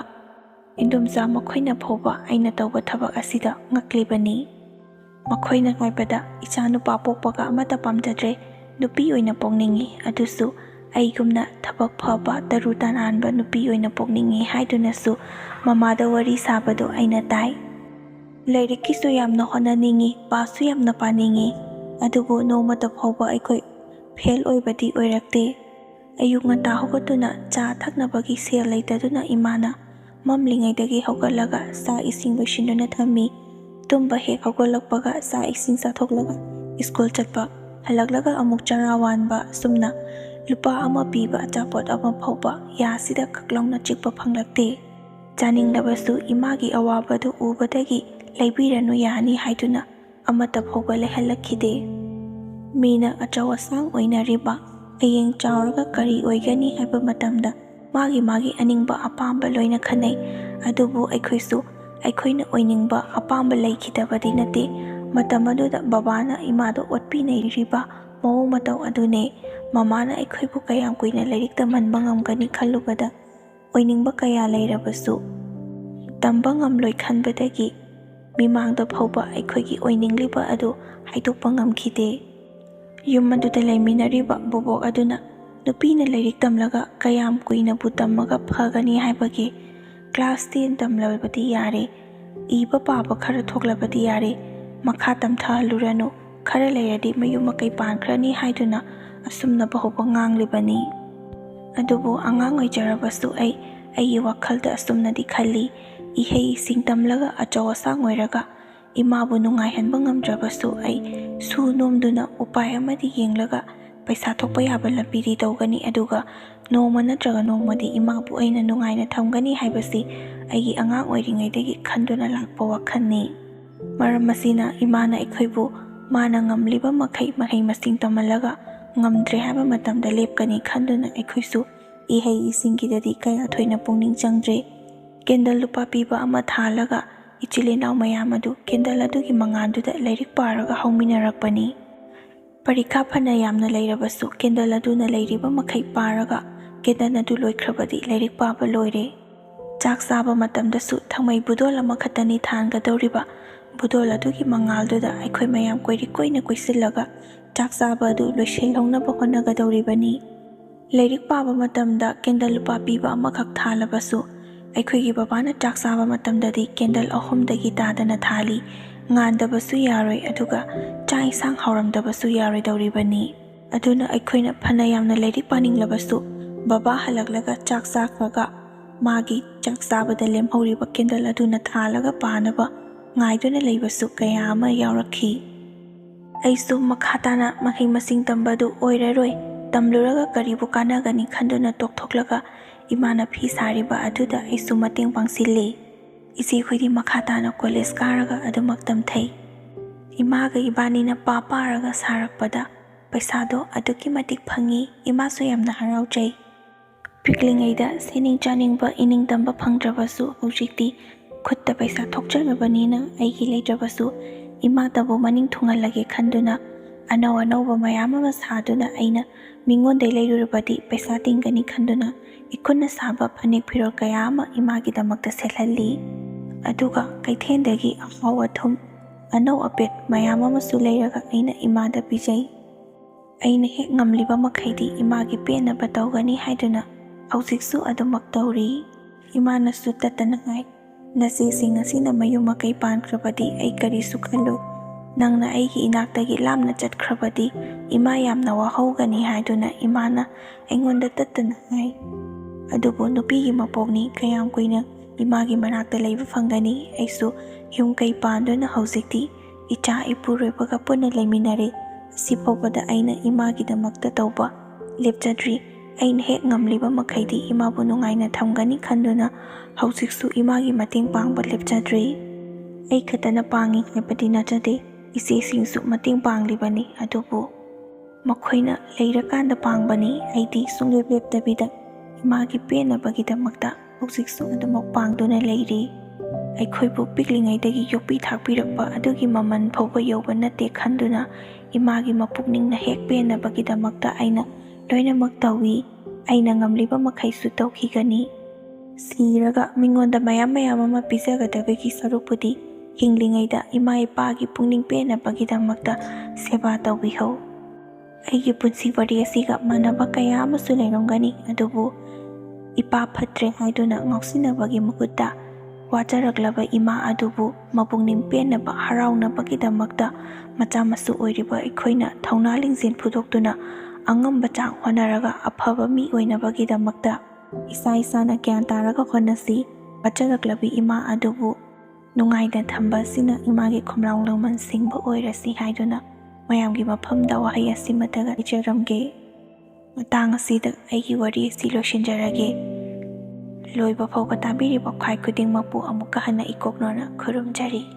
ꯏꯟꯗꯣꯝꯆꯥ ꯃꯈꯣꯏꯅ ꯐꯥꯎꯕ ꯑꯩꯅ ꯇꯧꯕ ꯊꯕꯛ ꯑꯁꯤꯗ ꯉꯛꯂꯤꯕꯅꯤ꯫ ꯃꯈꯣꯏꯅ ꯍꯥꯏꯕꯗ ꯏꯆꯥ ꯅꯨꯄꯥ ꯄꯣꯛꯄꯒ ꯑꯃꯠꯇ ꯄꯥꯝꯖꯗ꯭ꯔꯦ, ꯅꯨꯄꯤ ꯑꯣꯏꯅ ꯄꯣꯛꯅꯤꯡꯉꯤ, ꯑꯗꯨꯁꯨ ꯑꯩꯒꯨꯝꯅ ꯊꯕꯛ ꯐꯕ ꯇꯔꯨ ꯇꯅꯥꯟꯕ ꯅꯨꯄꯤ ꯑꯣꯏꯅ ꯄꯣꯛꯅꯤꯡꯉꯤ ꯍꯥꯏꯗꯨꯅꯁꯨ ꯃꯃꯥꯗ ꯋꯥꯔꯤ ꯁꯥꯕꯗꯣ ꯑꯩꯅ ꯇꯥꯏ꯫ ꯂꯥꯏꯔꯤꯛꯀꯤꯁꯨ ꯌꯥꯝꯅ ꯍꯣꯠꯅꯅꯤꯡꯉꯤ, ꯄꯥꯁꯁꯨ ꯌꯥꯝꯅ ꯄꯥꯅꯤꯡꯉꯤ, ꯑꯗꯨꯕꯨ ꯅꯣꯡꯃꯇ ꯐꯥꯎꯕ ꯑꯩꯈꯣꯏ ꯐꯦꯜ ꯑꯣꯏꯕꯗꯤ ꯑꯣꯏꯔꯛꯇꯦ꯫ ꯑꯌꯨꯛ ꯉꯟꯇꯥ ꯍꯧꯒꯠꯇꯨꯅ ꯆꯥ ꯊꯛꯅꯕꯒꯤ ꯁꯦꯜ ꯂꯩꯇꯗꯨꯅ ꯏꯃꯥꯅ ꯃꯝꯂꯤꯉꯩꯗꯒꯤ ꯍꯧꯒꯠꯂꯒ ꯆꯥꯛ ꯏꯁꯤꯡ ꯂꯣꯏꯁꯤꯟꯗꯨꯅ ꯊꯝꯃꯤ꯫ ꯇꯨꯝꯕ ꯍꯦꯛ ꯍꯧꯒꯠꯂꯛꯄꯒ ꯆꯥꯛ ꯏꯁꯤꯡ ꯆꯥꯊꯣꯛꯂꯒ ꯁ꯭ꯀꯨꯜ ꯆꯠꯄ, ꯍꯜꯂꯛꯂꯒ ꯑꯃꯨꯛ ꯆꯔꯥ ꯋꯥꯟꯕ, ꯁꯨꯝꯅ ꯂꯨꯄꯥ 1 ꯄꯤꯕ ꯑꯆꯥꯄꯣꯠ ꯑꯃ ꯐꯥꯎꯕ ꯌꯥꯁꯤꯗ ꯀꯛꯂꯥꯎꯅ ꯆꯤꯛꯄ ꯐꯪꯂꯛꯇꯦ꯫ ꯆꯥꯅꯤꯡꯂꯕꯁꯨ ꯏꯃꯥꯒꯤ ꯑꯋꯥꯕꯗꯨ ꯎꯕꯗꯒꯤ ꯂꯩꯕꯤꯔꯅꯨ ꯌꯥꯅꯤ ꯍꯥꯏꯗꯨꯅ ꯑꯃꯠꯇ ꯐꯥꯎꯕ ꯂꯩꯍꯜꯂꯛꯈꯤꯗꯦ꯫ ꯃꯤꯅ ꯑꯆꯧ ꯑꯁꯥꯡ ꯑꯣꯏꯅꯔꯤꯕ, ꯍꯌꯦꯡ ꯆꯥꯎꯔꯒ ꯀꯔꯤ ꯑꯣꯏꯒꯅꯤ ꯍꯥꯏꯕ ꯃꯇꯝꯗ ꯃꯥꯒꯤ ꯑꯅꯤꯡꯕ ꯑꯄꯥꯝꯕ ꯂꯣꯏꯅ ꯈꯟꯅꯩ꯫ ꯑꯗꯨꯕꯨ ꯑꯩꯈꯣꯏꯁꯨ ꯑꯩꯈꯣꯏꯅ ꯑꯣꯏꯅꯤꯡꯕ ꯑꯄꯥꯝꯕ ꯂꯩꯈꯤꯗꯕꯗꯤ ꯅꯠꯇꯦ꯫ ꯃꯇꯝ ꯑꯗꯨꯗ ꯕꯕꯥꯅ ꯏꯃꯥꯗ ꯑꯣꯠꯄꯤ-ꯅꯩꯔꯤꯕ ꯃꯑꯣꯡ ꯃꯇꯧ ꯑꯗꯨꯅꯦ ꯃꯃꯥꯅ ꯑꯩꯈꯣꯏꯕꯨ ꯀꯌꯥꯝ ꯀꯨꯏꯅ ꯂꯥꯏꯔꯤꯛ ꯇꯝꯍꯟꯕ ꯉꯝꯒꯅꯤ ꯈꯜꯂꯨꯕꯗ ꯑꯣꯏꯅꯤꯡꯕ ꯀꯌꯥ ꯂꯩꯔꯕꯁꯨ ꯇꯝꯕ ꯉꯝꯂꯣꯏ ꯈꯟꯕꯗꯒꯤ ꯃꯤꯃꯥꯡꯗ ꯐꯥꯎꯕ ꯑꯩꯈꯣꯏꯒꯤ ꯑꯣꯏꯅꯤꯡꯂꯤꯕ ꯑꯗꯨ ꯍꯥꯏꯗꯣꯛꯄ ꯉꯝꯈꯤꯗꯦ꯫ ꯌꯨꯝ ꯑꯗꯨꯗ ꯂꯩꯃꯤꯟꯅꯔꯤꯕ ꯕꯣꯕꯣꯛ ꯑꯗꯨꯅ ꯅꯨꯄꯤꯅ ꯂꯥꯏꯔꯤꯛ ꯇꯝꯂꯒ ꯀꯌꯥꯝ ꯀꯨꯏꯅꯕꯨ ꯇꯝꯃꯒ ꯐꯒꯅꯤ ꯍꯥꯏꯕꯒꯦ? ꯀ꯭ꯂꯥꯁ 10 ꯇꯝꯂꯕꯗꯤ ꯌꯥꯔꯦ, ꯏꯕ ꯄꯥꯕ ꯈꯔ ꯊꯣꯛꯂꯕꯗꯤ ꯌꯥꯔꯦ, ꯃꯈꯥ ꯇꯝꯊꯍꯜꯂꯨꯔꯅꯨ, ꯈꯔ ꯂꯩꯔꯗꯤ ꯃꯌꯨꯝ ꯃꯀꯩ ꯄꯥꯟꯈ꯭ꯔꯅꯤ ꯍꯥꯏꯗꯨꯅ ꯑꯁꯨꯝꯅ ꯐꯥꯎꯕ ꯉꯥꯡꯂꯤꯕꯅꯤ꯫ ꯑꯗꯨꯕꯨ ꯑꯉꯥꯡ ꯑꯣꯏꯖꯔꯕꯁꯨ ꯑꯩꯒꯤ ꯋꯥꯈꯜꯗ ꯑꯁꯨꯝꯅꯗꯤ ꯈꯜꯂꯤ꯫ ꯏꯍꯩ ꯏꯁꯤꯡ ꯇꯝꯂꯒ ꯑꯆꯧ ꯑꯁꯥꯡ ꯑꯣꯏꯔꯒ ꯏꯃꯥꯕꯨ ꯅꯨꯡꯉꯥꯏꯍꯟꯕ ꯉꯝꯗ꯭ꯔꯕꯁꯨ ꯑꯩ ꯁꯨ ꯅꯣꯝꯗꯨꯅ ꯎꯄꯥꯏ ꯑꯃꯗꯤ ꯌꯦꯡꯂꯒ ꯄꯩꯁꯥ ꯊꯣꯛꯄ ꯌꯥꯕ ꯂꯝꯕꯤꯗꯤ ꯇꯧꯒꯅꯤ, ꯑꯗꯨꯒ ꯅꯣꯡꯃ ꯅꯠꯇ꯭ꯔꯒ ꯅꯣꯡꯃꯗꯤ ꯏꯃꯥꯕꯨ ꯑꯩꯅ ꯅꯨꯡꯉꯥꯏꯅ ꯊꯝꯒꯅꯤ ꯍꯥꯏꯕꯁꯤ ꯑꯩꯒꯤ ꯑꯉꯥꯡ ꯑꯣꯏꯔꯤꯉꯩꯗꯒꯤ ꯈꯟꯗꯨꯅ ꯂꯥꯛꯄ ꯋꯥꯈꯜꯅꯤ꯫ ꯃꯔꯝ ꯑꯁꯤꯅ ꯏꯃꯥꯅ ꯑꯩꯈꯣꯏꯕు ꯃꯥꯅ ꯉꯝꯂꯤꯕ ꯃꯈꯩ ꯃꯍꯩ ꯃꯁꯤꯡ ꯇꯝꯍꯜꯂꯒ ꯉꯝꯗ꯭ꯔꯦ ꯍꯥꯏꯕ ꯃꯇꯝꯗ ꯂꯦꯞꯀꯅꯤ ꯈꯟꯗꯨꯅ ꯑꯩꯈꯣꯏꯁꯨ ꯏꯍꯩ ꯏꯁꯤꯡꯒꯤꯗꯗꯤ ꯀꯌꯥ ꯊꯣꯏꯅ ꯄꯨꯛꯅꯤꯡ ꯆꯪꯗ꯭ꯔꯦ꯫ ꯀꯦꯟꯗꯜ ꯂꯨꯄꯥ ꯄꯤꯕ ꯑꯃ ꯊꯥꯜꯂꯒ ꯏꯆꯤꯜ ꯏꯅꯥꯎ ꯃꯌꯥꯝ ꯑꯗꯨ ꯀꯦꯟꯗꯜ ꯑꯗꯨꯒꯤ ꯃꯉꯥꯜꯗꯨꯗ ꯂꯥꯏꯔꯤꯛ ꯄꯥꯔꯒ ꯍꯧꯃꯤꯟꯅꯔꯛꯄꯅꯤ꯫ ꯄꯔꯤꯈꯥ ꯐꯅ ꯌꯥꯝꯅ ꯂꯩꯔꯕꯁꯨ ꯀꯦꯟꯗꯜ ꯑꯗꯨꯅ ꯂꯩꯔꯤꯕ ꯃꯈꯩ ꯄꯥꯔꯒ ꯀꯦꯟꯗꯜ ꯑꯗꯨ ꯂꯣꯏꯈ꯭ꯔꯕꯗꯤ ꯂꯥꯏꯔꯤꯛ パꯕ ꯂꯣꯏꯔꯦ꯫ ꯆꯥꯛ ꯆꯥꯕ ꯃꯇꯝꯗꯁꯨ ꯊꯥꯡꯃꯩ ꯕꯨꯗꯣꯜ ꯑꯃꯈꯛꯇꯅꯤ ꯊꯥꯟꯒꯗꯧꯔꯤꯕ, ꯕꯨꯗꯣꯜ ꯑꯗꯨꯒꯤ ꯃꯉꯥꯜꯗꯨꯗ ꯑꯩꯈꯣꯏ ꯃꯌꯥꯝ ꯀꯣꯏꯔꯤ ꯀꯣꯏꯅ ꯀꯣꯏꯁꯤꯜꯂꯒ ꯆꯥꯛ ꯆꯥꯕ ꯑꯗꯨ ꯂꯣꯏꯁꯤꯜꯍꯧꯅꯕ ꯍꯣꯠꯅꯒꯗꯧꯔꯤꯕꯅꯤ꯫ ꯂꯥꯏꯔꯤꯛ ꯄꯥꯕ ꯃꯇꯝꯗ ꯀꯦꯟꯗꯜ ꯂꯨꯄꯥ ꯄꯤꯕ ꯑꯃꯈꯛ ꯊꯥꯜꯂꯕꯁꯨ ꯑꯩꯈꯣꯏꯒꯤ ꯕꯕꯥꯅ ꯆꯥꯛ ꯆꯥꯕ ꯃꯇꯝꯗꯗꯤ ꯀꯦꯟꯗꯜ 3ꯗꯒꯤ ꯇꯥꯗꯅ ꯊꯥꯜꯂꯤ꯫ ꯉꯥꯟꯗꯕꯁꯨ ꯌꯥꯔꯣꯏ, ꯑꯗꯨꯒ ꯆꯥꯛ ꯏꯟꯁꯥꯡ ꯍꯥꯎꯔꯝꯗꯕꯁꯨ ꯌꯥꯔꯣꯏꯗꯧꯔꯤꯕꯅꯤ꯫ ꯑꯗꯨꯅ ꯑꯩꯈꯣꯏꯅ ꯐꯅ ꯌꯥꯝꯅ ꯂꯥꯏꯔꯤꯛ ꯄꯥꯅꯤꯡꯂꯕꯁꯨ ꯕꯕꯥ ꯍꯜꯂꯛꯂꯒ ꯆꯥꯛ ꯆꯥꯈ꯭ꯔꯒ ꯃꯥꯒꯤ ꯆꯥꯛ ꯆꯥꯕꯗ ꯂꯦꯝꯍꯧꯔꯤꯕ ꯀꯦꯟꯗꯜ ꯑꯗꯨꯅ ꯊꯥꯜꯂꯒ ꯄꯥꯅꯕ ꯉꯥꯏꯗꯨꯅ ꯂꯩꯕꯁꯨ ꯀꯌꯥ ꯑꯃ ꯌꯥꯎꯔꯛꯈꯤ꯫ ꯑꯩꯁꯨ ꯃꯈꯥ ꯇꯥꯅ ꯃꯍꯩ ꯃꯁꯤꯡ ꯇꯝꯕꯗꯨ ꯑꯣꯏꯔꯔꯣꯏ, ꯇꯝꯂꯨꯔꯒ ꯀꯔꯤꯕꯨ ꯀꯥꯟꯅꯒꯅꯤ ꯈꯟꯗꯨꯅ ꯇꯣꯛꯊꯣꯛꯂꯒ ꯏꯃꯥꯅ ꯐꯤ ꯁꯥꯔꯤꯕ ꯑꯗꯨꯗ ꯑꯩꯁꯨ ꯃꯇꯦꯡ ꯄꯥꯡꯁꯤꯜꯂꯤ꯫ ꯏꯆꯦꯈꯣꯏꯗꯤ ꯃꯈꯥ ꯇꯥꯅ ꯀꯣꯂꯦꯖ ꯀꯥꯔꯒ ꯑꯗꯨꯃꯛ ꯇꯝꯊꯩ꯫ ꯏꯃꯥꯒ ꯏꯕꯥꯅꯤꯅ ꯄꯥꯔꯒ ꯁꯥꯔꯛꯄꯗ ꯄꯩꯁꯥꯗꯣ ꯑꯗꯨꯛꯀꯤ ꯃꯇꯤꯛ ꯐꯪꯉꯤ꯫ ꯏꯃꯥꯁꯨ ꯌꯥꯝꯅ ꯍꯔꯥꯎꯖꯩ꯫ ꯄꯤꯛꯂꯤꯉꯩꯗ ꯁꯦꯅꯤꯡ ꯆꯥꯅꯤꯡꯕ ꯏꯅꯤꯡ ꯇꯝꯕ ꯐꯪꯗ꯭ꯔꯕꯁꯨ ꯍꯧꯖꯤꯛꯇꯤ ꯈꯨꯠꯇ ꯄꯩꯁꯥ ꯊꯣꯛꯆꯔꯕꯅꯤꯅ ꯑꯩꯒꯤ ꯂꯩꯇ꯭ꯔꯕꯁꯨ ꯏꯃꯥꯇꯕꯨ ꯃꯅꯤꯡ ꯊꯨꯡꯍꯜꯂꯒꯦ ꯈꯟꯗꯨꯅ ꯑꯅꯧ ꯑꯅꯧꯕ ꯃꯌꯥꯝ ꯑꯃ ꯁꯥꯗꯨꯅ ꯑꯩꯅ ꯃꯤꯉꯣꯟꯗꯩ ꯂꯩꯔꯨꯔꯕꯗꯤ ꯄꯩꯁꯥ ꯇꯤꯡꯒꯅꯤ ꯈꯟꯗꯨꯅ ꯏꯈꯨꯠꯅ ꯁꯥꯕ ꯐꯅꯦꯛ ꯐꯤꯔꯣꯜ ꯀꯌꯥ ꯑꯃ ꯏꯃꯥꯒꯤꯗꯃꯛꯇ ꯁꯦꯠꯍꯜꯂꯤ꯫ aduga kaithendagi ahau athum anau apet mayam amasu leiraga aina imada pijai. Aina hek ngamliba makhaidi imagi penaba tawgani haiduna hausiksu adumak tawri. Imanasu tatanangai nasising asina mayuma kay pankrabadi ay karisu khalu. Nangna aigi inaktagi lamna chatkrabadi ima yamna wahawgani haiduna imana aingonda tatanangai. Adubu nupigi mapogni kayam kuina imagi manakta leiba fangani aisu yung kay panduna hausikti icha ipuroibaga puna laiminare. Sipawada aina imagidamakta tawba lepchadri aina hek ngamliba makhaidi imabu nungaina thamgani khanduna hausiksu imagi mating pangba lepchadri. Ai khatana pangi haibadi nachade isesingsu mating panglibani adubu makhoina leirakanda pangbani aidi sunglep-leptabida imagi penabagidamakta hausiksu adumak pangduna leiri. Aikhoibu piklingaidagi yokpi thakpirakpa adugi maman phawba yauba natte khanduna imagi mapukningna hek penabagidamakta aina loinamak tawi. Aina ngamliba makhaisu tawkhigani. Siraga mingonda mayam ama pijagadabagi sarupudi hinglingaida ima ipagi pungning penabagidamakta seba tawbihau. Aigi punsi wari asiga manaba kaya amasu leiromgani adubu ipa phatre haiduna ngausinabagi mahutta wajaraglaba ima adubu mapungning penaba haraunabagidamagta macha masu oiriba aikhoina thauna lingzin phudoktuna angamba chang honaraga afaba mi oinabagidamagta isa isana gyan taraga honasi wajaraglaba ima adubu nungaida thamba sina imagi khomlaung lawman singba oirasi haiduna mayamgi mafamda wahai asimataga icharamge matang asida aigi wari asi loshinjarage. Loibafao tabiriba khwai khudingmakpu amuka hana ikoknona khurumjari.